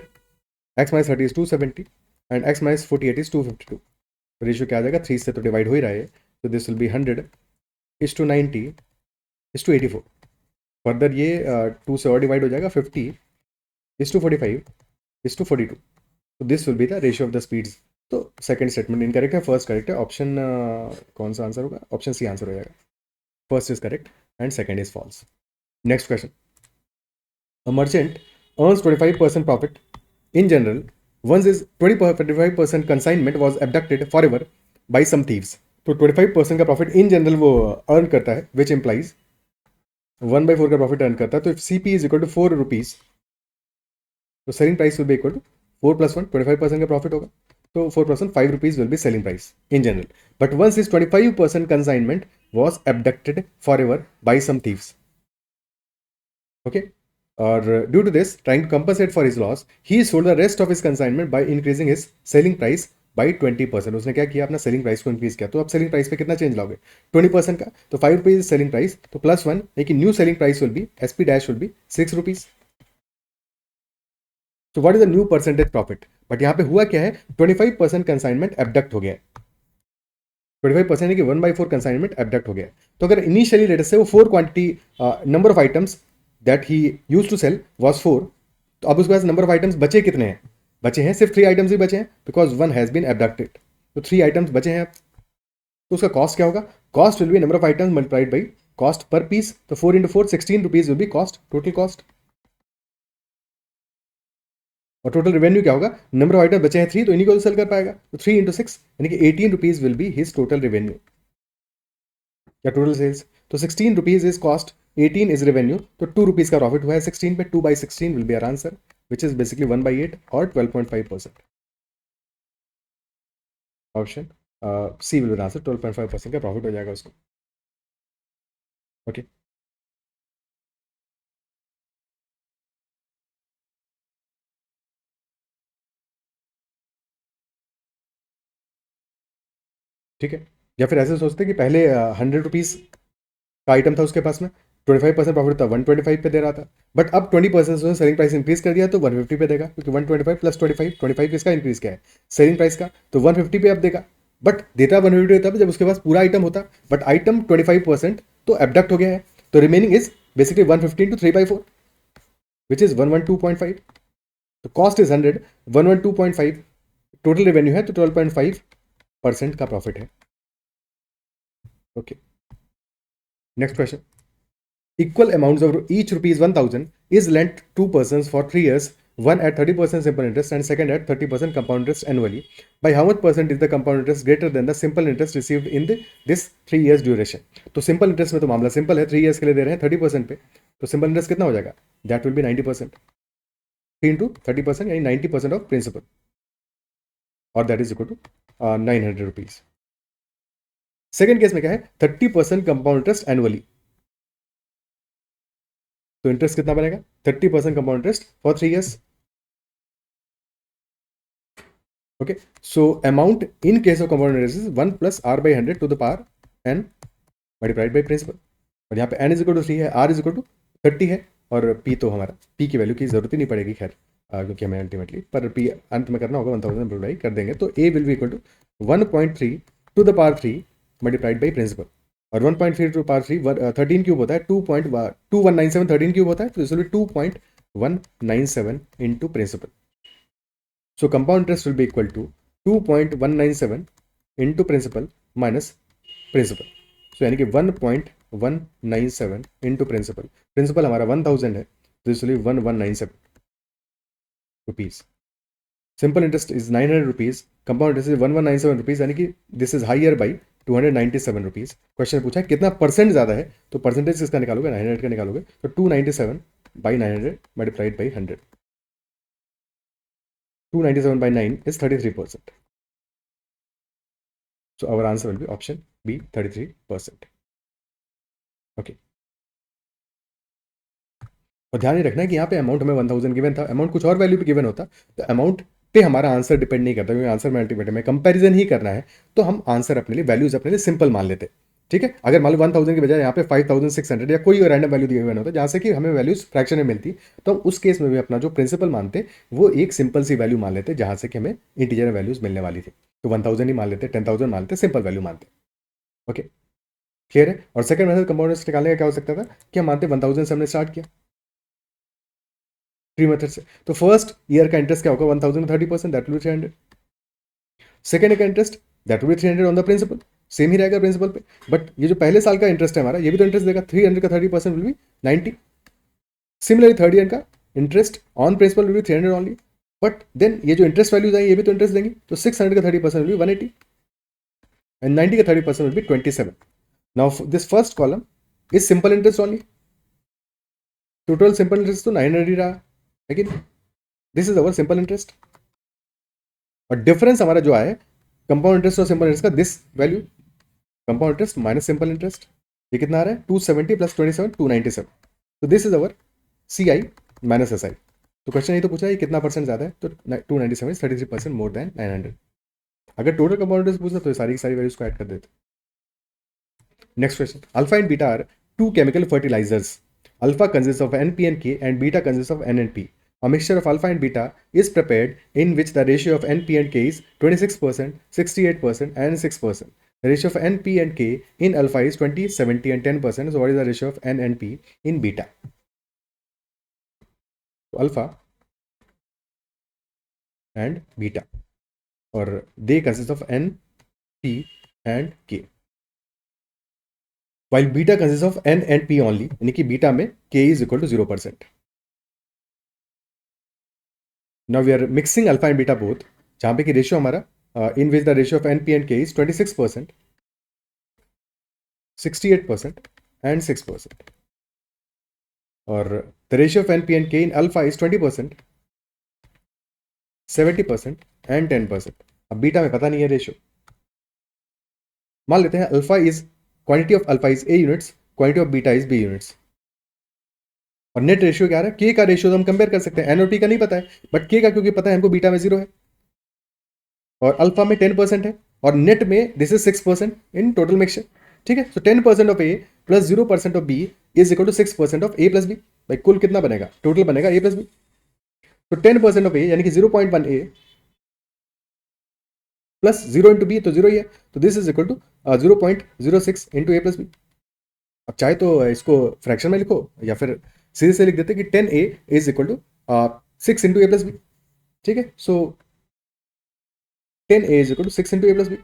x minus 30 is 270 and x minus 48 is 252। Ratio क्या आ जाएगा, 3 से तो डिवाइड हो ही रहा है, तो दिस विल बी 100:90:84। फर्दर ये 2 से और डिवाइड हो जाएगा, 50:45:42, तो this will be the ratio of the speeds. तो सेकंड स्टेटमेंट इनकरेक्ट है, फर्स्ट करेक्ट है। ऑप्शन कौन सा आंसर होगा? ऑप्शन सी आंसर हो जाएगा। First is correct and second is false. Next question, a merchant earns 25% profit in general once his 25% consignment was abducted forever by some thieves। तो 25% का profit in general वो earn करता है, which implies 1/4 का profit earn करता है। तो if CP is equal to 4 rupees, तो selling price will be equal to 4 + 1, 25% का प्रॉफिट होगा, तो 4% 5 rupees will be selling price in general. But once is 25% consignment was abducted for ever by some thieves. Okay, or due to this, trying to compensate for his loss, he sold the rest of his consignment by increasing his selling price by 20%। उसने क्या किया, अपना selling price को increase किया। तो अब selling price पे कितना चेंज लाओगे, 20% का, तो 5 रुपीज सेलिंग प्राइस, तो +1, लेकिन new selling price will be SP dash will be 6 rupees. तो what is the new percentage profit? But यहाँ पे हुआ क्या है, 25% कंसाइनमेंट एबडक्ट हो गया है, 25% कि 1/4 कंसाइनमेंट एबडक्ट हो गया है। तो अगर इनिशियली लेट से वो 4 quantity number of items that he use to sell was 4, तो अब उसके पास नंबर ऑफ आइटम्स बचे कितने हैं? बचे हैं सिर्फ 3 आइटम्स ही बचे हैं, बिकॉज 1 हैज बीन एबडक्टेड। तो 3 आइटम्स बचे हैं अब, तो उसका कॉस्ट क्या होगा? Cost will be number of items multiplied by cost per piece. तो 4 × 4 16 rupees will be cost, total cost. और टोटल रेवेन्यू क्या होगा, नंबर ऑफ आइटम बचे हैं 3, तो इन्हीं को सेल कर पाएगा, तो 3 × 6 यानी कि 18 rupees will be his total revenue या टोटल सेल्स। तो 16 rupees is cost, 18 is revenue, तो 2 रुपीज का प्रॉफिट हुआ है 16 पे। 2/16 will be our answer, which is basically 1/8 और 12.5%। Option C will be answer, 12.5% का प्रॉफिट हो जाएगा उसको। ओके, ठीक है। या फिर ऐसे सोचते कि पहले 100 रुपीज का आइटम था उसके पास में, 25% प्रॉफिट था, 125 पे दे रहा था, बट अब 20% उसने सेलिंग प्राइस इंक्रीज कर दिया तो 150 पे देगा, क्योंकि 125 + 25 किसका इंक्रीज क्या है, सेलिंग प्राइस का, तो 150 पे अब देगा। बट देता 150 तब जब उसके पास पूरा आइटम होता, बट आइटम 25% तो एबडक्ट हो गया है, तो remaining is basically 115 × 3/4 which is 112.5। तो कॉस्ट इज 100, 112.5 टोटल रेवेन्यू है, तो 12.5% का प्रॉफिट है। Okay, next question, equal amounts of each rupees 1000 is lent to persons for 3 years, one at 30% simple interest and second at 30% compound interest annually. By how much percent is the compound interest greater than the simple interest received in this 3 years duration? तो simple interest में तो मामला simple है, 3 years के लिए दे रहे हैं 30% पे, तो सिंपल इंटरेस्ट कितना हो जाएगा, दैट विल बी 90%, 3 × 30% यानी 90% ऑफ प्रिंसिपल, और that is equal to 900 rupees. Second case में क्या है, 30% कंपाउंड इंटरेस्ट एनुअली, तो इंटरेस्ट कितना बनेगा, 30% compound interest for 3 years। Okay, so amount in case of compound interest is 1 + r/100 to the power n multiplied by principal, और यहाँ पे n is equal to 3 है, r इज इक्वल टू 30 है, और p तो हमारा p की value की जरूरत ही नहीं पड़ेगी खैर, क्योंकि हमें अल्टीमेटली पर p अंत में करना होगा, 1000 मल्टीप्लाई कर देंगे, तो a will be equal to 1.3 to the power 3 multiplied by principal. और 1.3 टू पावर 3 13 क्यूब होता है 2.2197 13 क्यूब होता है, तो this will be 2.197 into principal. So compound interest will be equal to 2.197 into principal minus principal. So यानी कि 1.197 into principal. Principal हमारा 1000 है, तो this will be 1197 rupees. Simple interest is 900 rupees. Compound interest is 1197 rupees, यानी कि this is higher by 297 rupees. Question पूछा है कितना परसेंट ज़्यादा है, तो परसेंटेज किसका निकालोगे, 900 का निकालोगे, तो 297 by 900 multiplied by 100. 297 by 9 is 33%. So our answer will be option B, 33%. Okay. और ध्यान ही रखना है कि यहाँ पे अमाउंट हमें 1000 गिवन था, अमाउंट कुछ और वैल्यू पे गिवन होता तो अमाउंट पे हमारा आंसर डिपेंड नहीं करता, क्योंकि आंसर में अल्टीमेट में कंपैरिजन ही करना है, तो हम आंसर अपने लिए वैल्यूज अपने लिए सिंपल मान लेते. ठीक है, अगर मान लो 1000 की बजाय यहाँ पे 5600 या कोई रैंडम वैल्यू दिया हुआ होता जहाँ से कि हमें वैल्यूज फ्रैक्शन में मिलती, तो हम उस केस में भी अपना जो प्रिंसिपल मानते वो एक सिंपल सी वैल्यू मान लेते जहाँ से कि हमें इंटीजर वैल्यूज मिलने वाली थी. तो 1000 ही मान लेते, 10,000 मान लेते, सिंपल वैल्यू मानते. ओके, क्लियर है. और सेकंड मेथड कंपाउंड इंटरेस्ट निकालने का क्या हो सकता था कि हम मानते 1000 से हमने स्टार्ट किया प्री मेथड से, तो फर्स्ट ईयर का इंटरेस्ट क्या होगा 1000 में 30%, that will be 300. Second year का interest that will be 300 on the principal, same ही रहेगा प्रिंसिपल पे, बट ये जो पहले साल का इंटरेस्ट है हमारा ये भी तो इंटरेस्ट देगा, 300 का 30% will be 90. Similarly third year का interest on principal will be 300 only, but then ये जो इंटरेस्ट वैल्यूज आई ये भी तो इंटरेस्ट देंगी, तो 600 का 30% विल बी 180 एंड 90 का 30% will B 27. Now this first column is simple interest only, total simple interest तो 900 ही रहा, लेकिन this is our simple interest. और डिफरेंस हमारा जो आया कंपाउंड इंटरेस्ट और सिंपल इंटरेस्ट का, this value compound interest minus simple interest, ये कितना आ रहा है 270 प्लस 27 297. तो this is our CI minus SI. तो क्वेश्चन ये तो पूछा है कितना परसेंट ज़्यादा है, तो 297 इज 33% मोर देन 900. अगर टोटल कंपाउंड इंटरेस्ट पूछना तो सारी की सारी वैल्यूज को ऐड कर देते. Next question, alpha and beta are two chemical fertilizers. Alpha consists of Np and K and beta consists of N and P. A mixture of alpha and beta is prepared in which the ratio of Np and K is 26%, 68% and 6%. The ratio of Np and K in alpha is 20, 70 and 10%. So what is the ratio of N and P in beta? So alpha and beta, or they consist of N, P and K. While beta consists of N and P only, यानी कि beta में K is equal to 0%. Now we are mixing alpha and beta both, जहाँ पे कि ratio हमारा in which the ratio of NP and K is 26%, 68% and 6%. और the ratio of NP and K in alpha is 20%, 70% and 10%. अब beta में पता नहीं है रेशियो. मान लेते हैं alpha is quantity of alpha is A units, quantity of beta is B units, और नेट रेशियो क्या आ रहा है K का रेशियो तो हम कंपेयर कर सकते हैं, N और P का नहीं पता है, बट K का क्योंकि पता है हमको बीटा में 0 है और अल्फा में 10% है और नेट में this is 6% in total mixture. ठीक है, so 10% of A plus 0% of B is equal to 6% of A plus B. भाई कुल कितना बनेगा, टोटल बनेगा A प्लस B. तो 10% ऑफ A यानी कि 0.1 A प्लस 0 इंटू B, तो 0 ही है, तो this is equal to 0.06 into A plus B. अब चाहे तो इसको फ्रैक्शन में लिखो या फिर सीधे से लिख देते कि 10A is equal to 6 into A plus B. ठीक है, so 10A is equal to 6 into A plus B,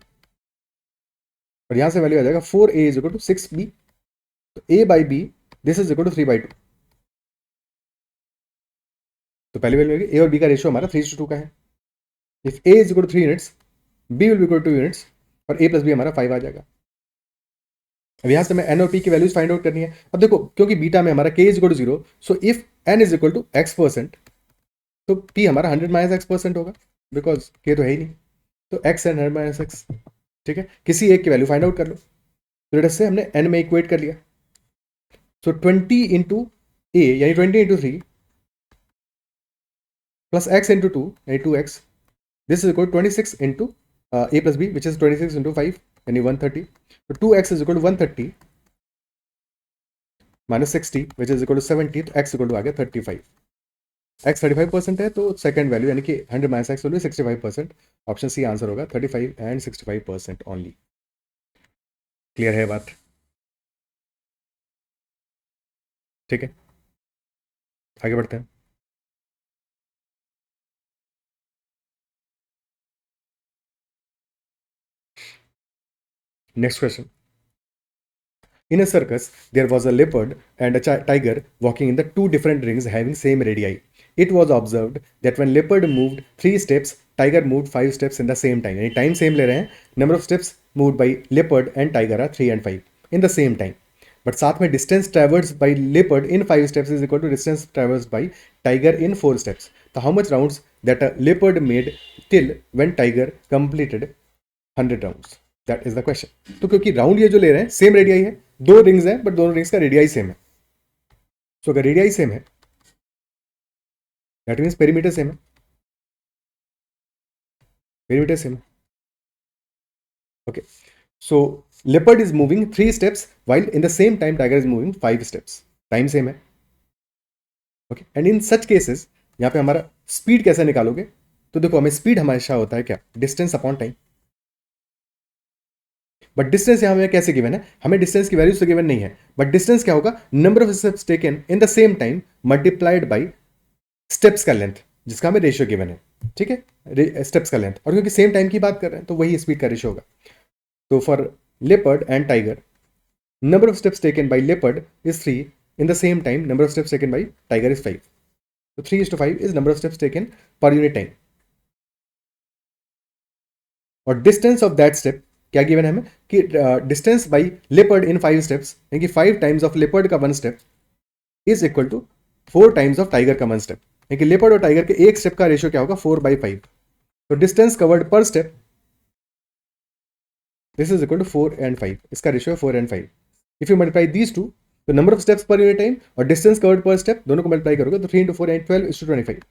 और यहां से वैल्यू आ जाएगा 4A is equal to 6B. तो A by B this is equal to 3/2. तो पहली वैल्यू A और B का रेशियो हमारा 3:2 का है. If A is equal to 3 units, B will be equal to 2 units और A प्लस B हमारा 5 आ जाएगा. अब यहां से मैं N और P की वैल्यूज फाइंड आउट करनी है. अब देखो क्योंकि बीटा में हमारा K is equal to 0, so if N is equal to X%, तो P हमारा 100 माइनस X% होगा, बिकॉज K तो है ही नहीं, तो X एंड 100 माइनस X. ठीक है, किसी एक की वैल्यू फाइंड आउट कर लो. तो लेट्स से हमने N में इक्वेट कर लिया, सो 20 इंटू A यानी 20 इंटू 3 प्लस X इंटू 2 यानी 2X, this is equal 26 into A plus B which is 26 into 5 यानी 130. तो 2X is equal to 130 minus 60 which is equal to 70, तो X इक्वल टू आ गया 35. X 35% है, तो सेकंड वैल्यू यानी कि 100 minus X value 65%. Option C answer होगा 35 and 65% only. Clear है बात? ठीक है, आगे बढ़ते हैं। Next question. In a circus, there was a leopard and a tiger walking in the two different rings having same radii. It was observed that when leopard moved 3 steps, tiger moved 5 steps in the same time. यानी time same ले रहे हैं, number of steps moved by leopard and tiger are 3 and 5 in the same time. But साथ में distance traversed by leopard in 5 steps is equal to distance traversed by tiger in 4 steps. So how much rounds that a leopard made till when tiger completed 100 rounds, that is the question. तो क्योंकि round ये जो ले रहे हैं same radii है, दो rings हैं बट दोनों रिंग्स का रेडियाई सेम है। सो अगर रेडियाई सेम है दैट मीन्स पेरीमीटर सेम है, पेरीमीटर सेम है। Okay, so leopard is moving 3 steps while in the same time tiger is moving 5 steps, time same है। Okay, and in such cases यहां पे हमारा speed कैसे निकालोगे? तो देखो हमें स्पीड हमेशा होता है क्या, distance upon time. But distance यहां हमें कैसे गिवन है, हमें डिस्टेंस की वैल्यू से गिवन नहीं है, बट डिस्टेंस क्या होगा, number of steps taken in the same time multiplied by steps का लेंथ, जिसका हमें रेशियो गिवन है। ठीक है, स्टेप्स का लेंथ, और क्योंकि सेम टाइम की बात कर रहे हैं तो वही स्पीड का रेशियो होगा। तो for leopard and tiger, number of steps taken by leopard is 3 in the same time number of steps taken by tiger is 5. So 3:5 is number of steps taken per unit time. और distance of that step क्या given है हमें कि distance by leopard in 5 steps, यानी कि 5 times of leopard का 1 step is equal to 4 times of tiger का 1 step, यानी कि लेपर्ड और टाइगर के एक स्टेप का रेशियो क्या होगा, 4/5। तो distance covered per step this is equal to 4 and 5, इसका ratio 4 and 5। If you multiply these two, तो number of steps per unit time और डिस्टेंस कवर्ड पर स्टेप दोनों को मल्टीप्लाई करोगे तो 3 into 4 and 12:25।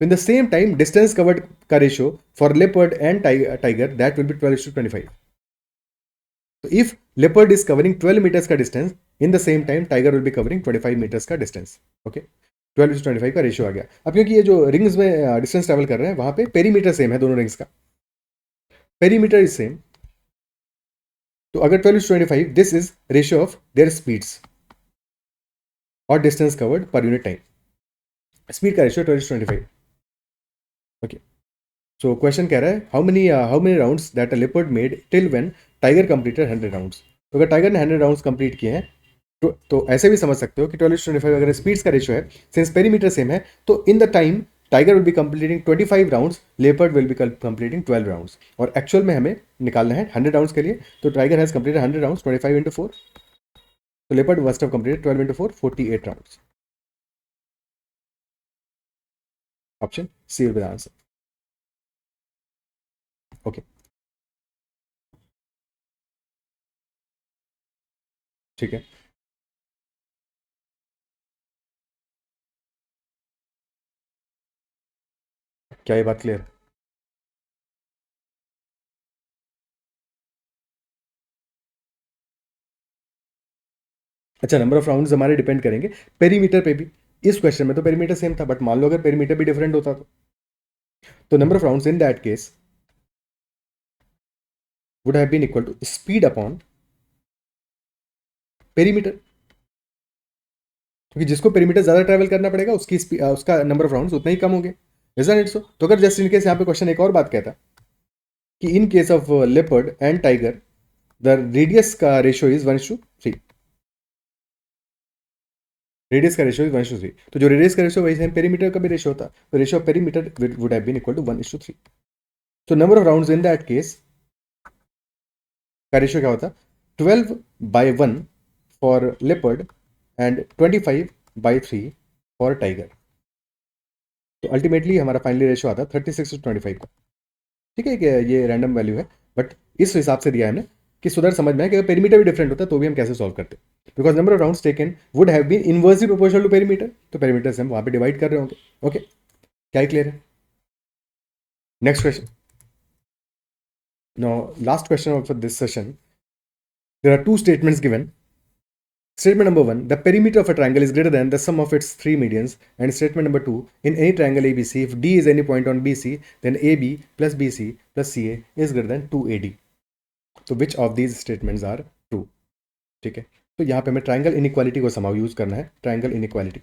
In the same time, distance covered का ratio for leopard and tiger that will be 12:25. So if leopard is covering 12 meters का distance, in the same time tiger will be covering 25 meters का distance. Okay, 12:25 का ratio आ गया। अब क्योंकि ये जो rings में डिस्टेंस ट्रेवल कर रहे हैं वहां पे पेरीमीटर सेम है, दोनों रिंग्स का पेरीमीटर इज सेम। तो अगर 12:25, this is ratio of their speeds और distance covered per unit time. Speed का रेशियो 12:25। ओके, सो क्वेश्चन कह रहा है how many rounds that a leopard made till when tiger completed 100 rounds. तो अगर tiger ने 100 राउंड्स कंप्लीट किए हैं तो ऐसे भी समझ सकते हो कि 12:25 अगर स्पीड्स का रेशियो है, सिंस पेरीमीटर सेम है, तो in the time tiger will be completing 25 rounds, leopard will be completing 12 rounds. और एक्चुअल में हमें निकालना है 100 राउंड्स के लिए, तो tiger has completed 100 rounds, 25 into 4, तो leopard must have completed 12 into 4, 48 rounds. Option C will be the answer. Okay, ठीक है, क्या ये बात क्लियर? अच्छा, नंबर ऑफ राउंड्स हमारे डिपेंड करेंगे पेरीमीटर पे भी। इस क्वेश्चन में तो पेरीमीटर सेम था, बट मान लो अगर पेरीमीटर भी डिफरेंट होता तो number of rounds in that case would have been equal to speed upon perimeter, क्योंकि जिसको पेरीमीटर ज्यादा ट्रैवल करना पड़ेगा उसका नंबर ऑफ राउंड्स उतना ही कम होंगे। इजंट इट सो? तो अगर जस्ट इन केस यहाँ पे क्वेश्चन एक और बात कहता कि इन case of leopard and tiger the radius का रेशियो इज 1:3, रेडियस का रेशियो इज 1:3, तो जो रेडियस का रेशियो वही सेम पेरीमीटर का भी रेशियो होता, तो ratio of perimeter would have been equal to 1:3। तो number of rounds in that case का रेशियो क्या होता, 12/1 for leopard and 25/3 for tiger. तो अल्टीमेटली हमारा फाइनली रेशियो आता है 36:25 का। ठीक है कि ये रैंडम वैल्यू है, बट इस हिसाब से दिया है हमने कि सुधर समझ में है कि पेरीमीटर भी डिफरेंट होता है तो भी हम कैसे सॉल्व करते, because number of rounds taken would have been inversely proportional to perimeter, तो पेरीमीटर से हम वहां पे डिवाइड कर रहे होंगे। ओके, क्या क्लियर है? Next question. Now last question of this session, there are two statements given. Statement number 1, the perimeter of a triangle is greater than the sum of its 3 medians. And statement number 2, in any triangle ABC, if D is any point on BC, then AB plus BC plus CA is greater than 2AD. So which of these statements are true? ठीक है, तो यहाँ पे हमें triangle inequality को समाव use करना है, triangle inequality.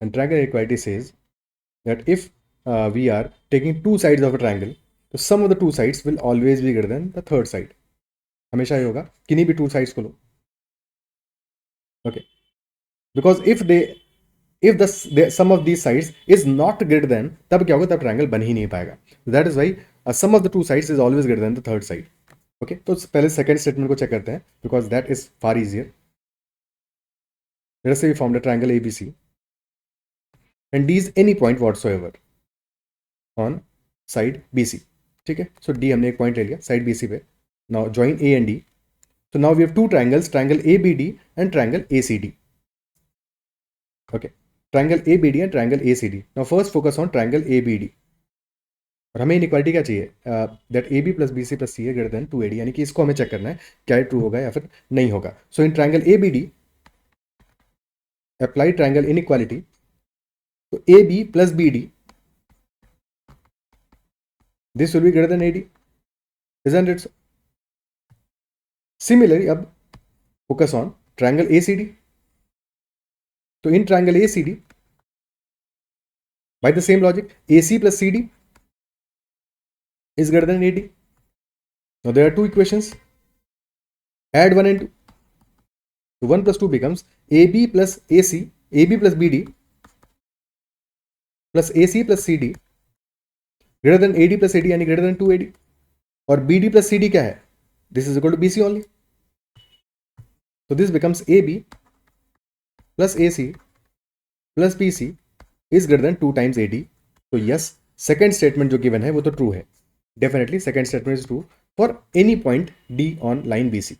And triangle inequality says that if we are taking two sides of a triangle, तो sum of the two sides will always be greater than the third side। हमेशा ये होगा, किन्हीं भी टू साइड्स को लो, okay, because if the sum of these sides is not greater than, तब क्या होगा, तब ट्रायंगल बन ही नहीं पाएगा। That is why sum of the two sides is always greater than the third side। Okay, तो पहले सेकंड स्टेटमेंट को चेक करते हैं because that is far easier. Let's say we form the triangle ABC and D is any point whatsoever on side BC। ठीक है, सो D हमने एक point ले लिया साइड BC पे। Now join A and D, so now we have two triangles, triangle ABD and triangle ACD। okay, triangle ABD and triangle ACD। now first focus on triangle ABD। और हमें inequality क्या चाहिए, that AB plus BC plus CA greater than 2AD, यानी कि इसको हमें check करना है क्या ये ट्रू होगा या फिर नहीं होगा। So in triangle ABD apply triangle inequality, तो AB plus BD this will be greater than AD, isn't it? Similarly, अब फोकस ऑन ट्राइंगल ACD, तो in triangle ACD by the same logic AC plus CD is greater than AD। now there are two equations, add 1 and 2, so 1 plus 2 becomes AB plus AC, AB plus BD plus AC plus CD greater than AD plus AD, यानी greater than 2AD। और BD plus CD क्या है, this is equal to BC only, so this becomes AB plus AC plus BC is greater than 2 times AD। तो yes, second statement जो given है वो तो true है, definitely second statement is true for any point D on line BC।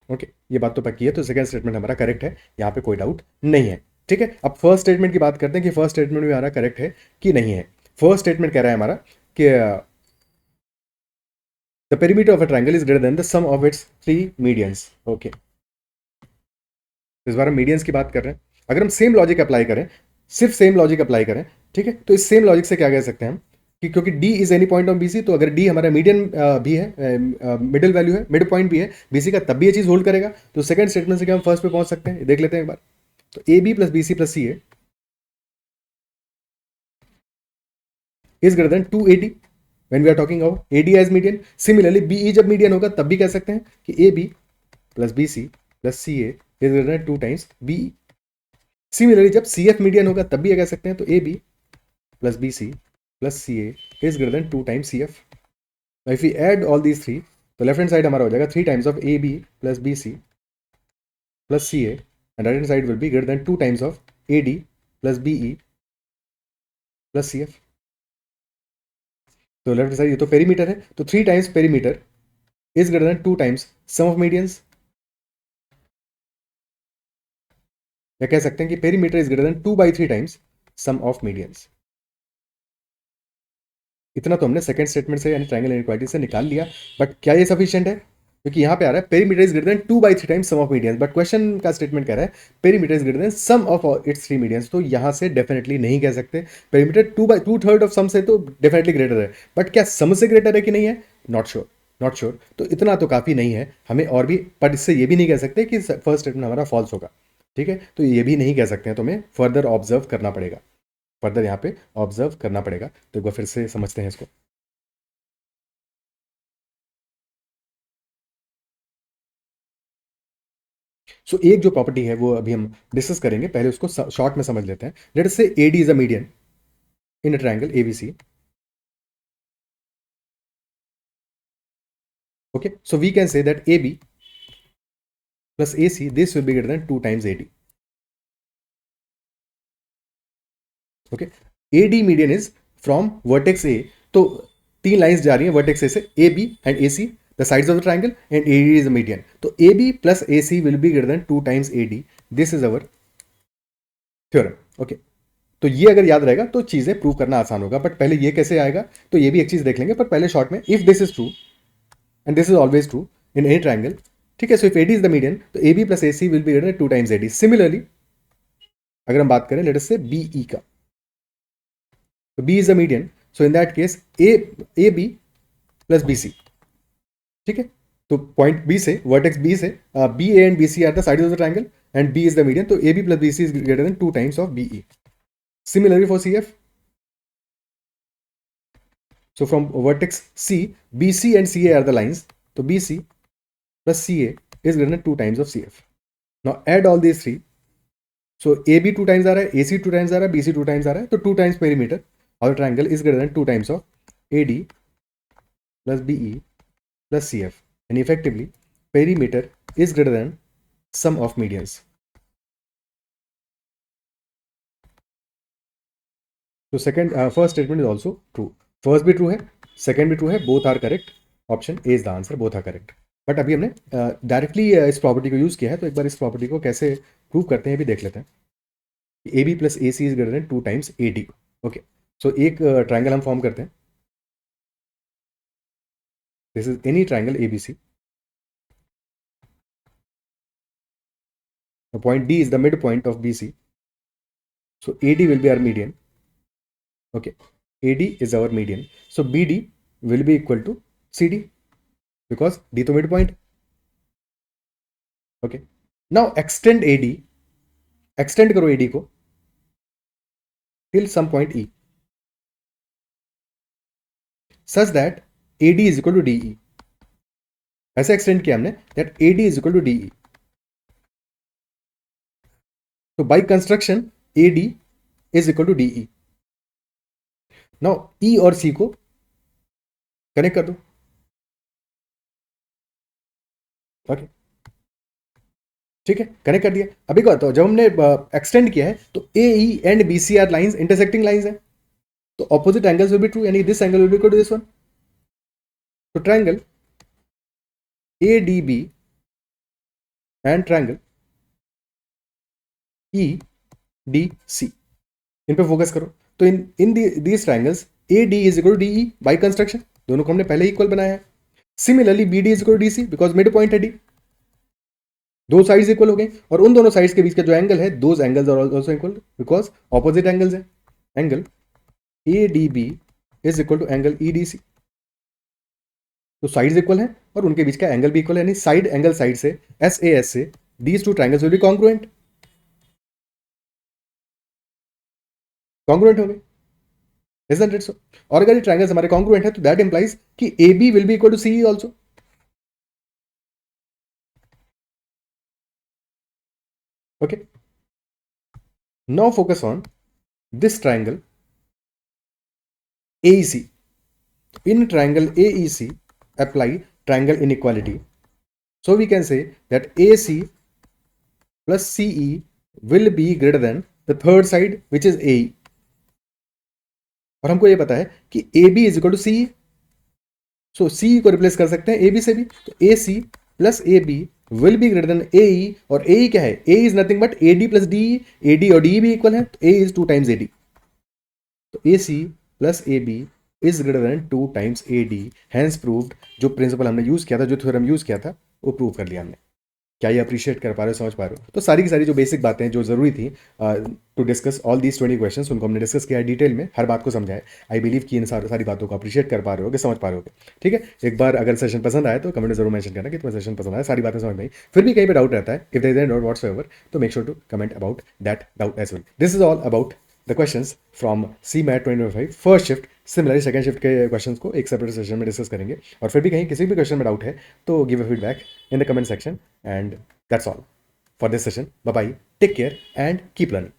Okay, ये बात तो पक्की है, तो सेकेंड स्टेटमेंट हमारा करेक्ट है, यहाँ पे कोई डाउट नहीं है। ठीक है, अब फर्स्ट स्टेटमेंट की बात करते हैं कि फर्स्ट स्टेटमेंट भी हमारा करेक्ट है कि नहीं है। फर्स्ट स्टेटमेंट कह रहा है हमारा कि the perimeter of a triangle is greater than the sum of its 3 medians. Okay, इस बार हम मीडियंस की बात कर रहे हैं। अगर हम सेम लॉजिक अप्लाई करें, सिर्फ सेम लॉजिक अप्लाई करें, ठीक है, तो इस सेम लॉजिक से क्या कह सकते हैं हम कि क्योंकि D is any point on BC, तो अगर D हमारा मीडियन भी है, मिडिल वैल्यू है, मिड पॉइंट भी है BC का, तब भी ये चीज होल्ड करेगा। तो सेकंड स्टेटमेंट से क्या हम फर्स्ट पे पहुंच सकते हैं, देख लेते हैं एक बार। तो AB plus BC plus CA is greater than 2AD when we are talking about AD as median. Similarly BE जब मीडियन होगा तब भी कह सकते हैं कि AB plus BC plus CA is greater than 2 times BE। Similarly जब CF median होगा तब भी ये कह सकते हैं, तो AB plus BC plus CA is greater than 2 times CF। Now if we add all these three, तो लेफ्ट हैंड साइड हमारा हो जाएगा 3 times of AB plus BC plus CA and right hand side will be greater than 2 times of AD plus BE plus CF। तो left side ये तो perimeter है, तो 3 times perimeter is greater than 2 times sum of medians, या कह सकते हैं कि perimeter is greater than 2 by 3 times sum of medians। इतना तो हमने सेकंड स्टेटमेंट से यानी ट्रायंगल इनइक्वालिटी से निकाल लिया, बट क्या ये सफिशिएंट है, क्योंकि यहाँ पे आ रहा है perimeter is greater than 2 by 3 times sum of medians, but question का स्टेटमेंट कह रहा है perimeter is greater than sum of its 3 medians. तो यहाँ से डेफिनेटली नहीं कह सकते, पेरीमीटर 2/2 ऑफ सम से तो डेफिनेटली ग्रेटर है, बट क्या सम से ग्रेटर है कि नहीं है, नॉट श्योर, नॉट श्योर। तो इतना तो काफ़ी नहीं है हमें, और भी, पर इससे ये भी नहीं कह सकते कि फर्स्ट स्टेटमेंट हमारा फॉल्स होगा। ठीक है, तो ये भी नहीं कह सकते हैं, तो हमें फर्दर ऑब्जर्व करना पड़ेगा, फर्दर यहाँ पे ऑब्जर्व करना पड़ेगा। तो एक बार फिर से समझते हैं इसको। सो एक जो प्रॉपर्टी है वो अभी हम डिस्कस करेंगे, पहले उसको शॉर्ट में समझ लेते हैं। Late us say AD is a median in a triangle ABC। Okay, so we can say that AB plus AC this will be greater than 2 times AD। Okay, AD median is from vertex A, तो 3 lines जा रही हैं vertex A से, AB and AC the sides of the triangle and AD is a median, तो AB plus AC will be greater than 2 times AD। this is our theorem। Okay, तो ये अगर याद रहेगा तो चीजें प्रूव करना आसान होगा, बट पहले ये कैसे आएगा तो ये भी एक चीज देख लेंगे, पर पहले शॉर्ट में if this is true and this is always true in any triangle, ठीक है, so if AD is the median तो AB plus AC will be greater than 2 times AD। Similarly अगर हम बात करें लेट अस से BE का, तो B is a median, so in that case AB plus BC ठीक है, तो पॉइंट बी से, वर्टेक्स बी से, B A and B C are the side of the triangle and B is the median, तो A B plus B C is greater than 2 times of B E. Similarly for CF, so from vertex C, BC and CA are the lines, so BC plus CA is greater than 2 times of CF. Now add all these three, so AB 2 times आ रहा है, AC 2 times आ रहा है, BC 2 times आ रहा है, तो 2 times perimeter of the triangle is greater than 2 times of AD plus BE plus CF, and effectively perimeter is greater than sum of medians. तो second first statement is also true, first भी true है, second भी true है, both are correct, option A is the answer, both are correct. But अभी हमने directly इस property को use किया है, तो एक बार इस प्रॉपर्टी को कैसे प्रूव करते हैं भी देख लेते हैं. A B plus A C is greater than 2 times A D. Okay, so एक ट्राइंगल हम फॉर्म करते हैं. This is any triangle A B C. Point D is the midpoint of BC. So AD will be our median. Okay, AD is our median. So BD will be equal to CD because D to midpoint. Okay, now extend AD, extend करो AD को till some point E such that AD is equal to DE. ऐसे extend किया हमने that AD is equal to DE. So by construction AD is equal to DE. Now E और C को connect कर दो. Okay, ठीक है, connect कर दिया. अभी क्या होता है, जब हमने एक्सटेंड किया है तो A E and B C are lines intersecting lines है, तो opposite angles will be true, यानी this angle will be equal to this one. तो triangle A D B and triangle E D C, इन पे focus करो. तो in these triangles A D is equal to D E by construction, दोनों को हमने पहले ही इक्वल बनाया है. Similarly B D is equal to D C because mid point है डी, दो साइड्स इक्वल हो गए, और उन दोनों साइड्स के बीच का जो एंगल है, those angles are also equal because opposite angles है. Angle A D B is equal to angle E D C, तो साइड्स इक्वल हैं और उनके बीच का एंगल भी इक्वल है, यानी साइड एंगल साइड से एस ए एस से these two triangles will be congruent. Congruent हो गए, isn't it so? और अगर ये ट्रायंगल्स हमारे कॉन्ग्रुएंट है तो दैट इंप्लाइज कि A B will be equal to C E also. Okay, now focus on this triangle AEC. In triangle AEC, apply triangle inequality. So we can say that AC plus CE will be greater than the third side which is AE. और हमको ये पता है कि AB is equal to CE. So CE को replace कर सकते हैं AB से भी, तो AC plus AB will be greater than AE, और AE क्या है, AE is nothing but AD plus DE. AD और DE भी इक्वल है, तो A is 2 times AD. तो AC plus AB is greater than 2 times AD. Hence proved. जो principal हमने यूज किया था, जो थ्योरम यूज किया था, वो प्रूव कर लिया हमने. क्या ये अप्रिशिएट कर पा रहे हो, समझ पा रहे हो? तो सारी की सारी जो बेसिक बातें जो जरूरी थी to discuss all these 20 questions, उनको हमने डिस्कस किया है डिटेल में, हर बात को समझाए. आई बिलीव कि इन सारी बातों को अप्रिशिएट कर पा रहे हो, समझ पा रहे हो. ठीक है, एक बार अगर सेशन पसंद आए तो कमेंट में जरूर मेंशन करना कि तुम्हें सेशन पसंद आया, सारी बातें समझ में आई. फिर भी कहीं पे डाउट रहता है, if there is any doubt whatsoever, तो make sure to comment about that doubt as well. This is all about the questions from CMAT 2025 first shift. Similarly second shift के क्वेश्चंस को एक सेपरेट सेशन में discuss करेंगे. और फिर भी कहीं किसी भी क्वेश्चन में डाउट है तो give a feedback in the comment section, and that's all for this session. Bye bye, take care and keep learning.